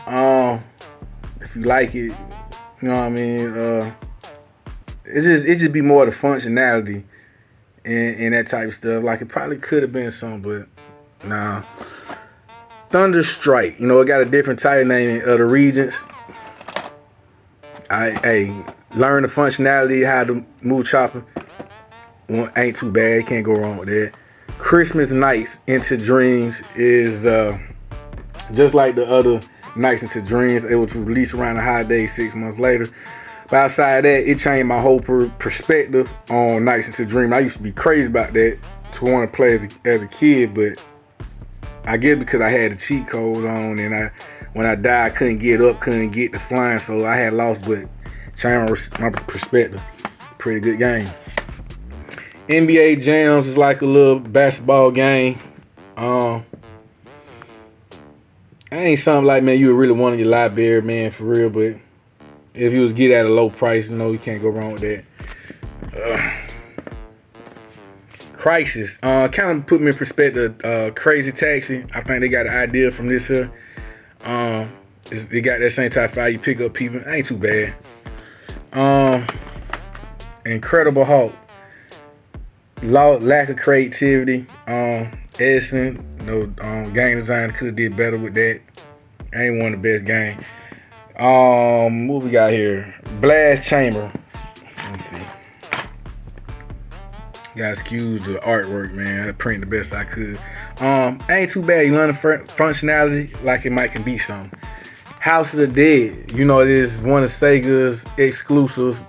If you like it, you know what I mean. It just be more the functionality and that type of stuff. Like it probably could have been some, but nah. Thunder Strike, it got a different title name in other regions. Learn the functionality, how to move chopper. Ain't too bad. Can't go wrong with that. Christmas Nights Into Dreams is Just like the other Nights into Dreams, it was released around the holidays 6 months later. But outside of that, it changed my whole perspective on Nights into Dreams. I used to be crazy about that to want to play as a kid, but I guess because I had the cheat codes on, and when I died, I couldn't get up, couldn't get the flying, so I had lost, but changed my perspective. Pretty good game. NBA Jams is like a little basketball game. Ain't something like, man, you would really want in your library, man, for real, but if you was get at a low price, you can't go wrong with that. Crisis. Kind of put me in perspective. Crazy Taxi. I think they got an idea from this here. They got that same type of file. You pick up people. Ain't too bad. Incredible Hulk. Lack of creativity. Edison. Game design could have did better with that. Ain't one of the best games. What we got here? Blast Chamber. Let me see. Gotta excuse the artwork, man. I print the best I could. Ain't too bad. You learn the functionality like it might can be something. House of the Dead. It is one of Sega's exclusive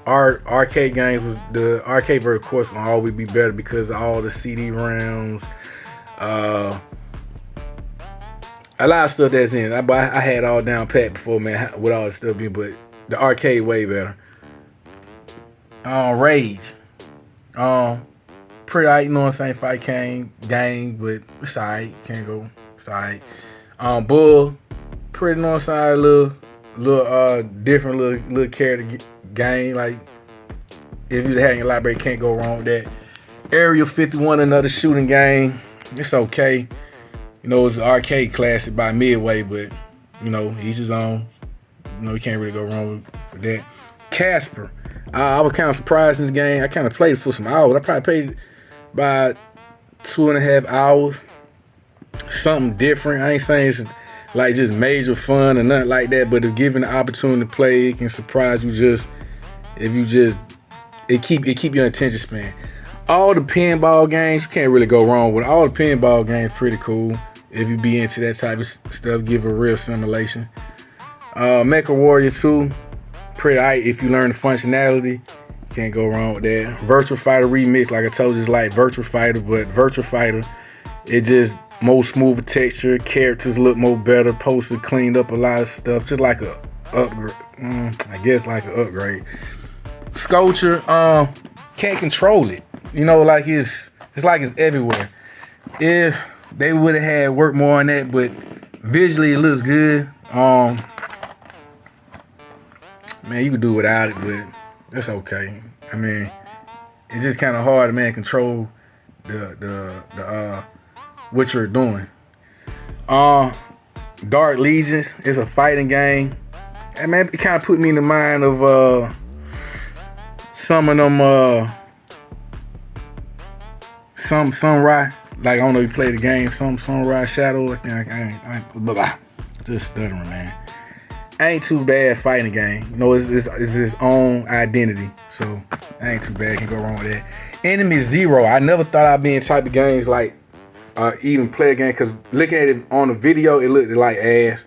arcade games. The arcade version, of course, gonna always be better because of all the CD ROMs. A lot of stuff that's in. I had all down pat before, man, with all the stuff in, but the arcade way better. Rage. Pretty alright, what I'm saying, fight game, but it's alright. Can't go. It's alright. Bull. Pretty, what I'm saying, little different little character game. Like, if you had in your library, can't go wrong with that. Area 51, another shooting game. It's okay. It's an arcade classic by Midway, but each his own. You can't really go wrong with that. Casper. I was kind of surprised in this game. I kind of played it for some hours. I probably played it about 2.5 hours. Something different. I ain't saying it's like just major fun or nothing like that, but if given the opportunity to play, it can surprise you it keep your attention span. All the pinball games, you can't really go wrong with all the pinball games. Pretty cool if you be into that type of stuff. Give a real simulation. Mecha Warrior 2, pretty alright if you learn the functionality. Can't go wrong with that. Virtual Fighter Remix, like I told you, it's like Virtual Fighter, but Virtual Fighter, it just more smoother texture, characters look more better, posters cleaned up a lot of stuff, just like a upgrade. I guess like an upgrade. Sculpture, can't control it. Like it's like it's everywhere. If they would have had work more on that, but visually it looks good. Man, you could do without it, but that's okay. I mean, it's just kind of hard to, man, control the what you're doing. Dark Legions is a fighting game. And man, it kind of put me in the mind of some of them some Sunrise. Like, I don't know if you play the game, some Sunrise Shadow. I just stuttering, man. Ain't too bad fighting game. It's its own identity, so ain't too bad. Can go wrong with that. Enemy Zero. I never thought I'd be in type of games like even play a game, because looking at it on the video, it looked like ass,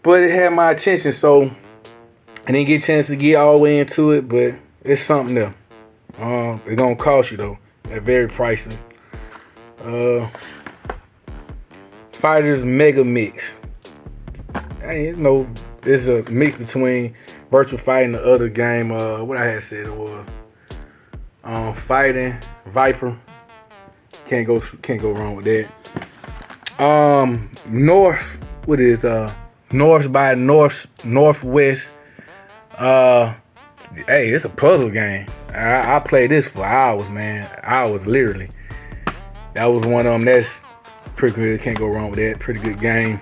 but it had my attention, so I didn't get a chance to get all the way into it. But it's something there. It's gonna cost you though. They're very pricey. Fighters Mega Mix. It's a mix between Virtual Fighting and the other game. What I had said it was Fighting Viper. Can't go wrong with that. North. What is North by Northwest? Hey, it's a puzzle game. I played this for hours, man. Hours, literally. That was one of them. That's pretty good. Can't go wrong with that. Pretty good game.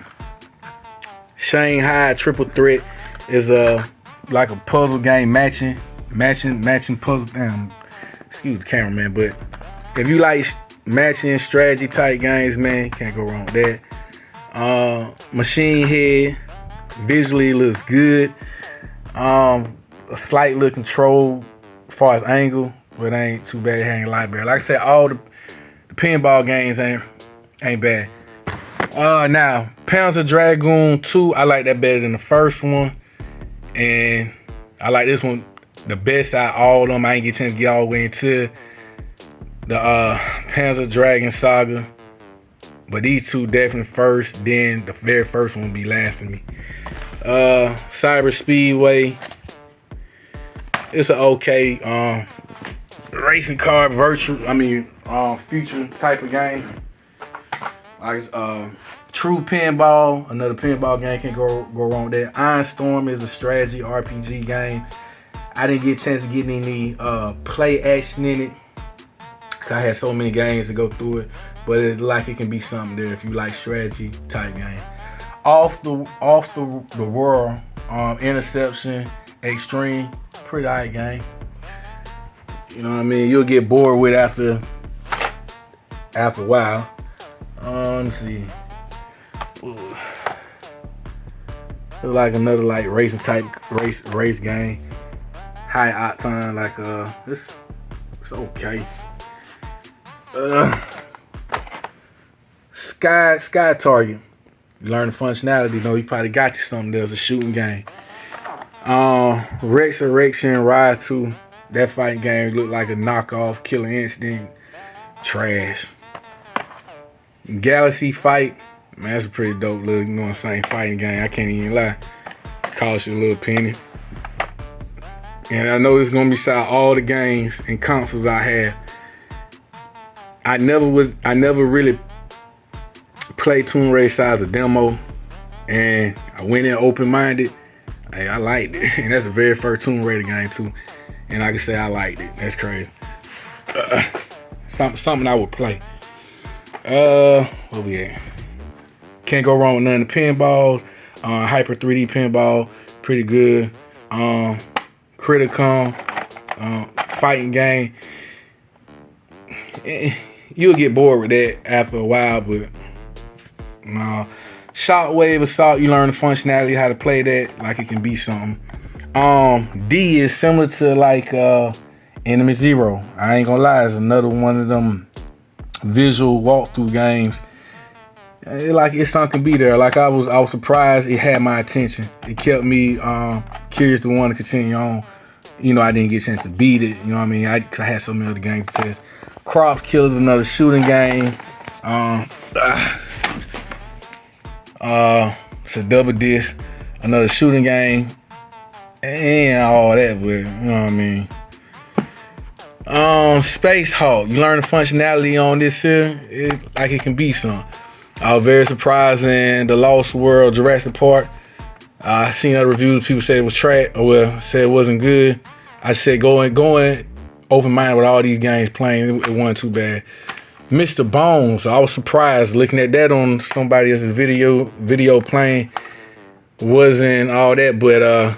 Shanghai Triple Threat is like a puzzle game, matching puzzle. Excuse the cameraman, but if you like matching strategy type games, man, can't go wrong with that. Machine Head, visually looks good. A slight little control as far as angle, but ain't too bad. Hanging library. Like I said, all the pinball games ain't bad. Now, Panzer Dragoon 2, I like that better than the first one. And I like this one the best out of all of them. I ain't get a chance to get all the way into the Panzer Dragon Saga. But these two definitely first, then the very first one will be last for me. Cyber Speedway. It's an okay racing car future type of game. Like True Pinball, another pinball game, can't go wrong with that. Iron Storm is a strategy RPG game. I didn't get a chance to get any play action in it, cause I had so many games to go through it. But it's like it can be something there if you like strategy type games. Off the World, Interception Extreme, pretty alright game. You know what I mean? You'll get bored with after a while. Let me see. It's like another like racing type race game. High octane, like it's okay. Sky Target. You learn the functionality, you know, you probably got you something there's a shooting game. Resurrection Ride 2. That fighting game looked like a knockoff Killer Instinct. Trash. Galaxy Fight. Man, that's a pretty dope little, you know what I'm saying, fighting game. I can't even lie. Cost you a little penny. And I know it's gonna be shot all the games and consoles I have. I never really played Tomb Raider as a demo, and I went in open-minded. Hey, I liked it, and that's the very first Tomb Raider game too. And I can say I liked it. That's crazy. Something I would play. Where we at? Can't go wrong with none of the pinballs. Hyper 3D pinball, pretty good. Criticon, fighting game. You'll get bored with that after a while, but no. Shockwave Assault, you learn the functionality, how to play that, like it can be something. D is similar to like Enemy Zero. I ain't gonna lie, it's another one of them visual walkthrough games. It's something to be there. Like I was surprised it had my attention. It kept me curious to want to continue on. You know, I didn't get a chance to beat it. You know what I mean? Cause I had so many other games to test. Crop Killers, another shooting game. It's a double disc, another shooting game, and all that. But you know what I mean? Space Hulk. You learn the functionality on this here. Like it can be some. I was very surprised in the Lost World Jurassic Park. I seen other reviews. People said it was trash, or well, said it wasn't good. I said going open-minded with all these games playing. It wasn't too bad. Mr. Bones. I was surprised looking at that on somebody else's video playing. Wasn't all that, but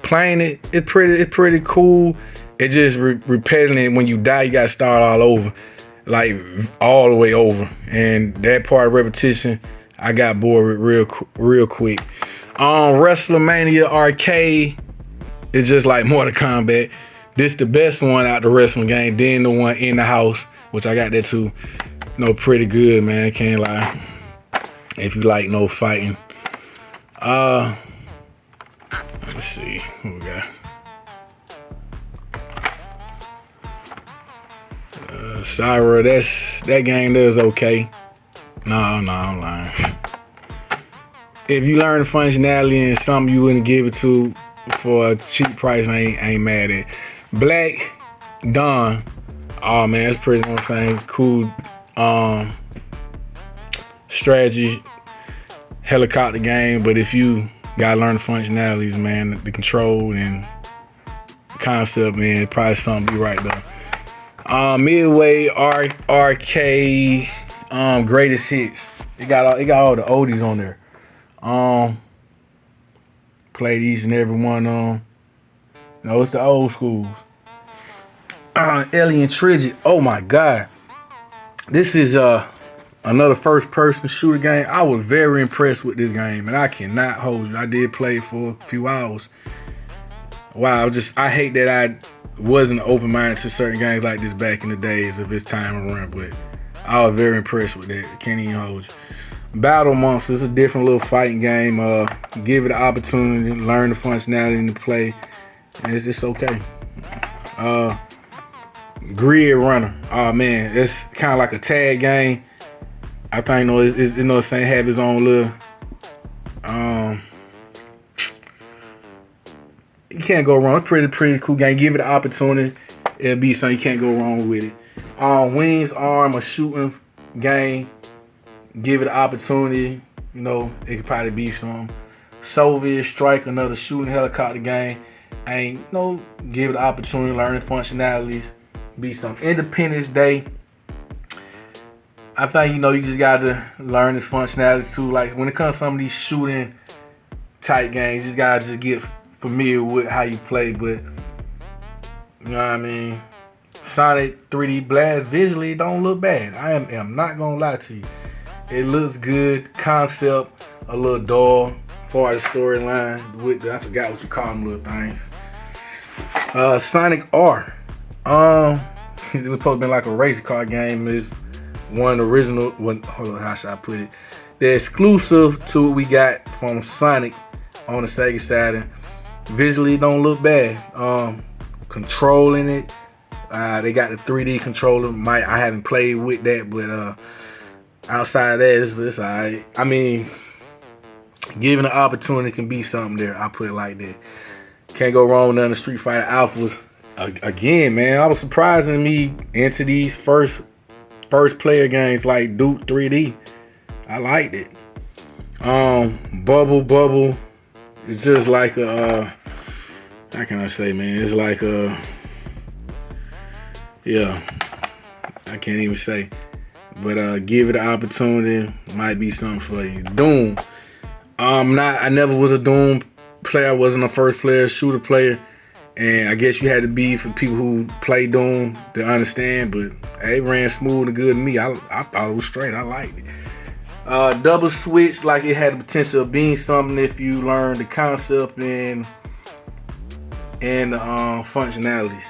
playing it's pretty cool. It just repetitive. When you die, you gotta start all over. Like all the way over, and that part of repetition I got bored with real quick. WrestleMania Arcade is just like Mortal Kombat. This the best one out the wrestling game. Then the one in the house, which I got that too. No, pretty good, man. Can't lie. If you like no fighting. Let's see what we got. Syra, that game does okay. No, I'm lying. If you learn the functionality and something you wouldn't give it to for a cheap price, I ain't mad at. Black Dawn. Oh man, that's pretty much saying cool strategy helicopter game. But if you gotta learn the functionalities, man, the control and concept, man, probably something be right there. Midway Arcade Greatest Hits. It got all the oldies on there. Played each and every one of them. No, it's the old schools. Alien Trilogy. Oh my god. This is another first person shooter game. I was very impressed with this game, and I cannot hold you. I did play it for a few hours. Wow, I hate that I wasn't open-minded to certain games like this back in the days of its time around, but I was very impressed with that. Can't even hold Battle Monsters, a different little fighting game. Give it an opportunity, learn the functionality in the play, and it's okay. Grid Runner. Oh man, it's kind of like a tag game. I think it's saying have his own little. You can't go wrong. It's pretty cool game. Give it an opportunity. It'll be something you can't go wrong with it. Wings Arm, a shooting game. Give it an opportunity. You know, it could probably be some. Soviet Strike, another shooting helicopter game. Give it an opportunity, learn the functionalities. Be some. Independence Day. I think you just gotta learn this functionality too. Like when it comes to some of these shooting type games, you just gotta get familiar with how you play. But you know what I mean? Sonic 3D Blast visually don't look bad. I am not gonna lie to you. It looks good. Concept a little dull. Far as storyline with I forgot what you call them little things. Sonic R. It was supposed to be like a race car game. Is one original. Hold on, how should I put it? The exclusive to what we got from Sonic on the Sega Saturn. Visually don't look bad. Controlling it. They got the 3D controller. I haven't played with that, but outside of that, it's alright. I mean, given the opportunity can be something there. I'll put it like that. Can't go wrong with none of the Street Fighter Alphas. Again, man, I was surprising me into these first player games like Duke 3D. I liked it. Bubble. It's just like a how can I say, man? It's like yeah, I can't even say. But give it an opportunity. Might be something for you. Doom. I never was a Doom player. I wasn't a first player shooter player. And I guess you had to be for people who play Doom to understand. But it ran smooth and good to me. I thought it was straight. I liked it. Double Switch, like it had the potential of being something if you learn the concept and the functionalities.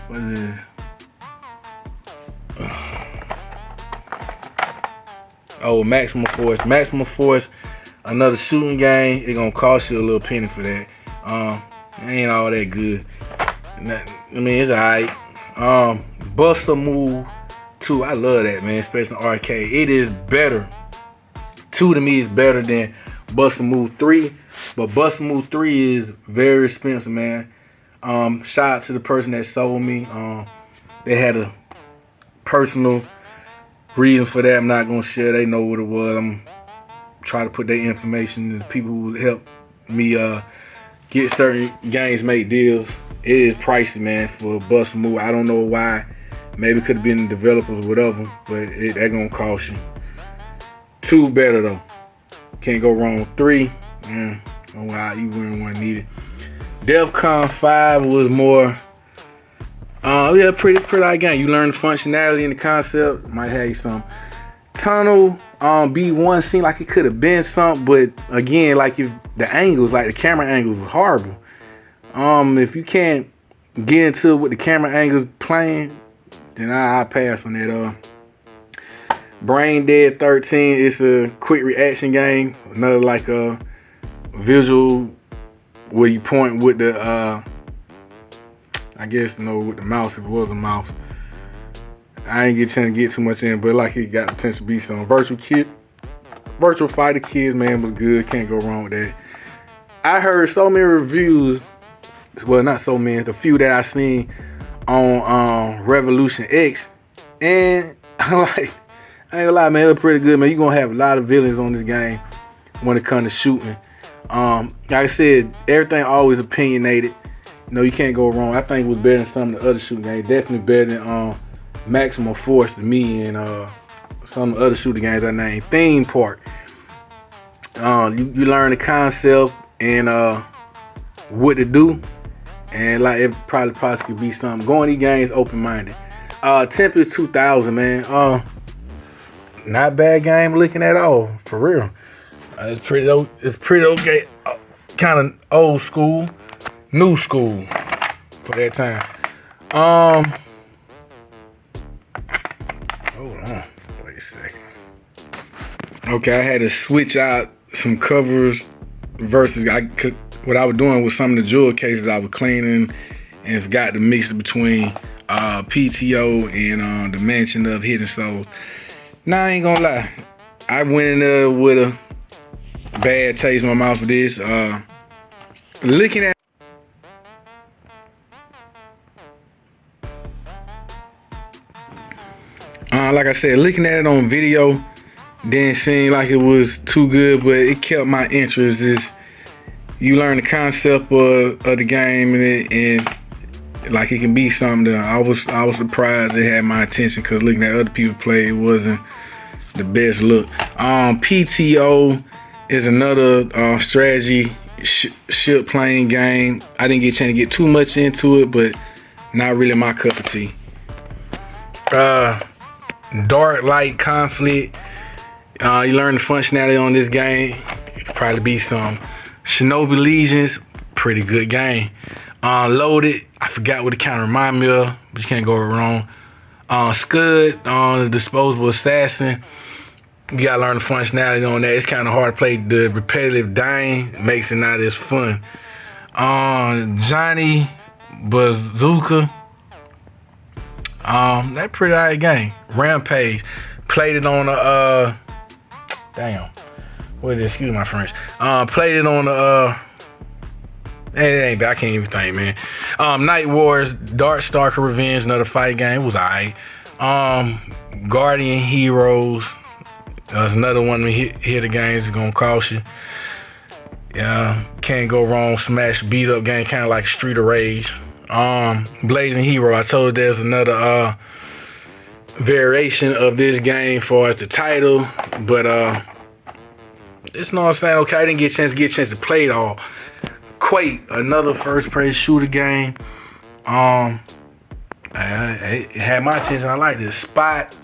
What is it? Maximum Force. Maximum Force, another shooting game. It's gonna cost you a little penny for that. It ain't all that good. I mean, it's alright. Buster Move 2, I love that, man, especially in arcade. It is better. 2 to me is better than Buster Move 3, but Buster Move 3 is very expensive, man. Shout out to the person that sold me. They had a personal reason for that. I'm not gonna share. They know what it was. I'm trying to put their information to the people who help me get certain games, make deals. It is pricey, man, for a Buster Move. I don't know why. Maybe it could have been the developers or whatever, but they're gonna cost you. 2 better though. Can't go wrong with 3. Oh wow, you wouldn't want to need it. DEFCON 5 was more pretty game. You learn the functionality and the concept. Might have you some. Tunnel B1 seemed like it could have been something, but again, like if the angles, like the camera angles was horrible. If you can't get into it with the camera angles playing, then I pass on that. Brain Dead 13, it's a quick reaction game. Another like a visual where you point with the I guess with the mouse, if it was a mouse. I ain't get a chance to get too much in, but like it got the potential to be some. Virtual Fighter Kids, man, was good. Can't go wrong with that. I heard so many reviews, well, not so many, the few that I seen on Revolution X, and I ain't gonna lie, man, it was pretty good, man. You're gonna have a lot of villains on this game when it comes to shooting. Like I said, everything always opinionated. You can't go wrong. I think it was better than some of the other shooting games. Definitely better than Maximum Force to me and some of the other shooting games I named. Theme Park. You learn the concept and what to do, and like it probably could be something. Going these games open-minded. Tempest 2000, man. Not bad game looking at all, for real. It's pretty okay. Kind of old school, new school for that time. Hold on, wait a second. Okay, I had to switch out some covers versus what I was doing with some of the jewel cases I was cleaning and forgot to mix it between PTO and the Mansion of Hidden Souls. Now I ain't gonna lie, I went in there with a bad taste in my mouth for this. Looking at like I said, looking at it on video didn't seem like it was too good, but it kept my interest. You learn the concept of the game and like it can be something that I was surprised it had my attention, because looking at other people play, it wasn't the best look. PTO is another strategy ship playing game. I didn't get a chance to get too much into it, but not really my cup of tea. Dark Light Conflict. You learn the functionality on this game. It could probably be some Shinobi Legions. Pretty good game. Loaded. I forgot what it kind of remind me of, but you can't go wrong. Scud on the disposable assassin. You gotta learn the functionality on that. It's kind of hard to play. The repetitive dying makes it not as fun. Johnny Bazooka. That pretty alright game. Rampage. Played it on the damn. What is it? Excuse my French. Played it on the it ain't bad. I can't even think, man. Night Wars, Darkstalker Revenge, another fight game. It was alright. Guardian Heroes. That's another one of the hitter games is gonna cost you. Yeah, can't go wrong. Smash beat up game, kind of like Street of Rage. Blazing Hero. I told you there's another variation of this game for the title, but it's not saying okay. I didn't get a chance to play it all. Quake, another first-person shooter game. It had my attention. I like this. Spot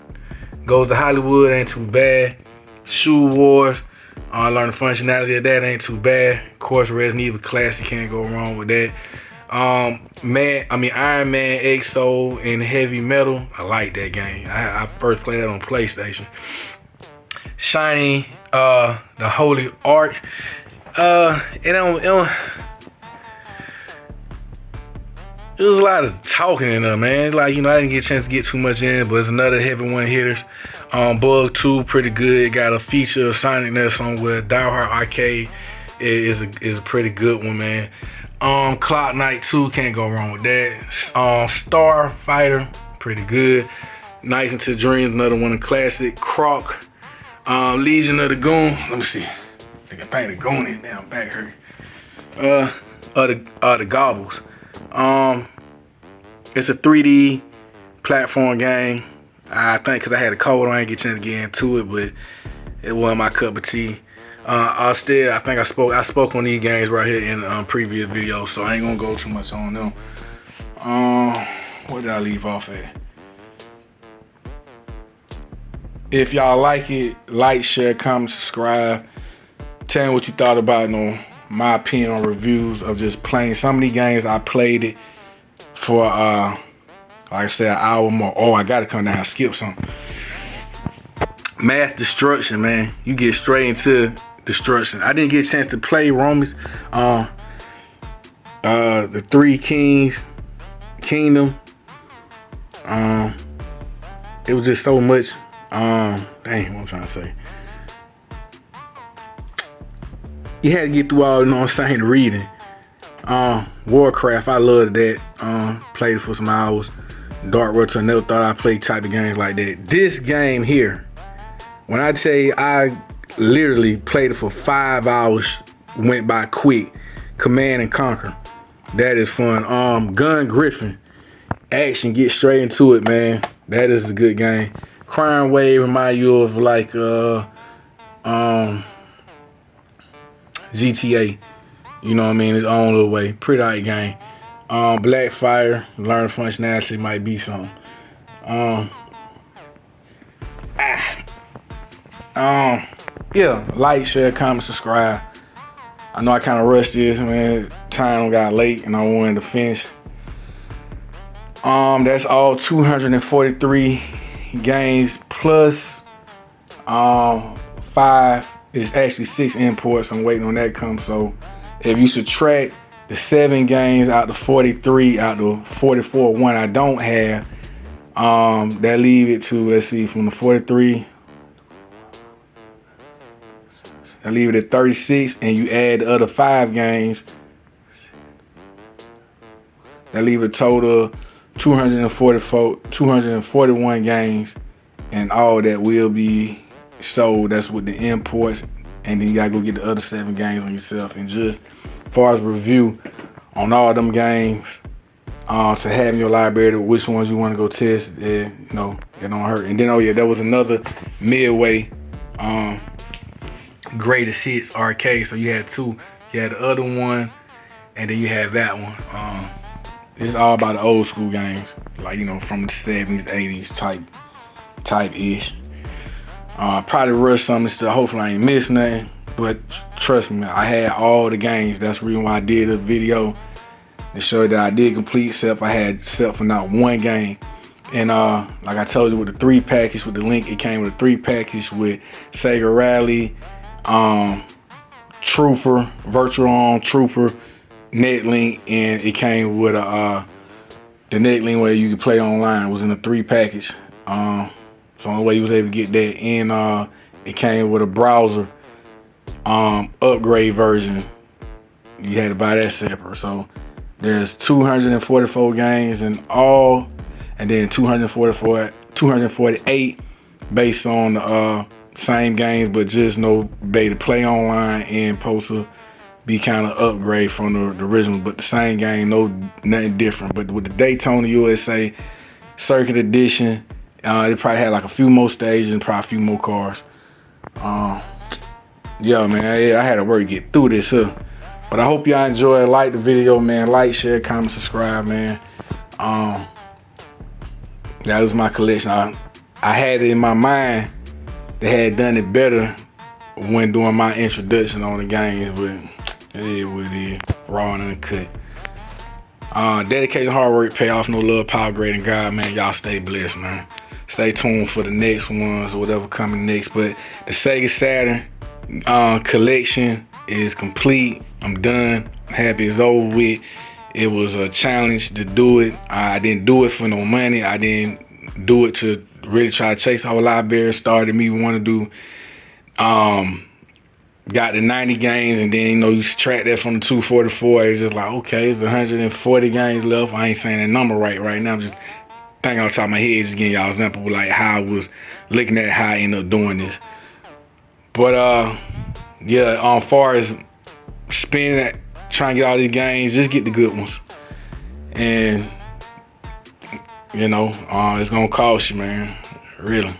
goes to Hollywood, ain't too bad. Shoe Wars, I learned the functionality of that, ain't too bad. Of course, Resident Evil Classic, can't go wrong with that. Iron Man XO and Heavy Metal, I like that game. I first played that on PlayStation. Shiny, the Holy Ark. It was a lot of talking in there, man. It's like, I didn't get a chance to get too much in, but it's another heavy one hitters. Bug 2, pretty good. It got a feature of Sonic there somewhere. Die Hard Arcade is a pretty good one, man. Clock Knight 2, can't go wrong with that. Star Fighter, pretty good. Nights into Dreams, another one, a classic. Croc, Legion of the Goon. Let me see. I think I painted the Goon in down back here. The Gobbles. It's a 3D platform game. I think because I had a code, I ain't get a chance to get into it, but it wasn't my cup of tea. I think I spoke on these games right here in previous videos, so I ain't gonna go too much on them. Where did I leave off at? If y'all like it, like, share, comment, subscribe. Tell me what you thought about my opinion on reviews of just playing some of these games. I played it for like I said, an hour more. Oh, I gotta come down and skip something. Mass Destruction, man. You get straight into destruction. I didn't get a chance to play Romans. The Three Kings Kingdom. It was just so much. Dang, what I'm trying to say. You had to get through all, the reading. Warcraft, I loved that. Played it for some hours. Dark World, I never thought I'd play type of games like that. This game here, when I say I literally played it for 5 hours, went by quick. Command and Conquer, that is fun. Gun Griffin, action, get straight into it, man. That is a good game. Crime Wave remind you of like GTA, you know what I mean? Its own little way. Pretty alright game. Blackfire, learn functionality, might be something. Yeah, like, share, comment, subscribe. I know I kind of rushed this, man. Time got late and I wanted to finish. That's all 243 games plus 5, it's actually 6 imports. I'm waiting on that to come. So if you subtract the 7 games out the 43, out the 44 one I don't have, that leave it to, let's see, from the 43, I leave it at 36, and you add the other 5 games, that leave a total of 241 games, and all that will be sold. That's with the imports, and then you gotta go get the other 7 games on yourself. And just as far as review on all them games, to have in your library, which ones you want to go test, you know, it don't hurt. And then, oh yeah, there was another Midway greatest hits arcade. So you had 2. You had the other one, and then you had that one. It's all about the old school games, like, you know, from the 70s, 80s type-ish. Probably rush something still. Hopefully I ain't missed nothing. But trust me, I had all the games. That's the reason why I did a video to show that I did complete, except for not one game. And like I told you, with the 3 package, with the link, it came with a 3 package with Sega Rally, Trooper, Virtual On Trooper, Netlink, and it came with the Netlink where you could play online. It was in a 3 package. So the only way you was able to get that. And it came with a browser upgrade version. You had to buy that separate. So there's 244 games in all, and then 248 based on the same games, but just no beta play online and supposed to be kind of upgrade from the original, but the same game, nothing different. But with the Daytona USA Circuit Edition, it probably had like a few more stages and probably a few more cars. Yeah, man, I had to work to get through this here. But I hope y'all enjoy it. Like the video, man. Like, share, comment, subscribe, man. That was my collection. I had it in my mind. They had done it better when doing my introduction on the game, but it is what it is. Raw and uncut. Dedication, hard work, pay off, no love, power, great, and God, man. Y'all stay blessed, man. Stay tuned for the next ones or whatever coming next. But the Sega Saturn collection is complete. I'm done. I'm happy it's over with. It was a challenge to do it. I didn't do it for no money. I didn't do it to really try to chase the whole library. Started me want to do, got the 90 games, and then, you know, you subtract that from the 244. It's just like, okay, it's 140 games left. I ain't saying that number right now. I'm just thinking on top of my head, just getting y'all example like how I was looking at how I ended up doing this. But yeah, as far as spending that, trying to get all these games, just get the good ones. And you know, it's gonna cost you, man, really.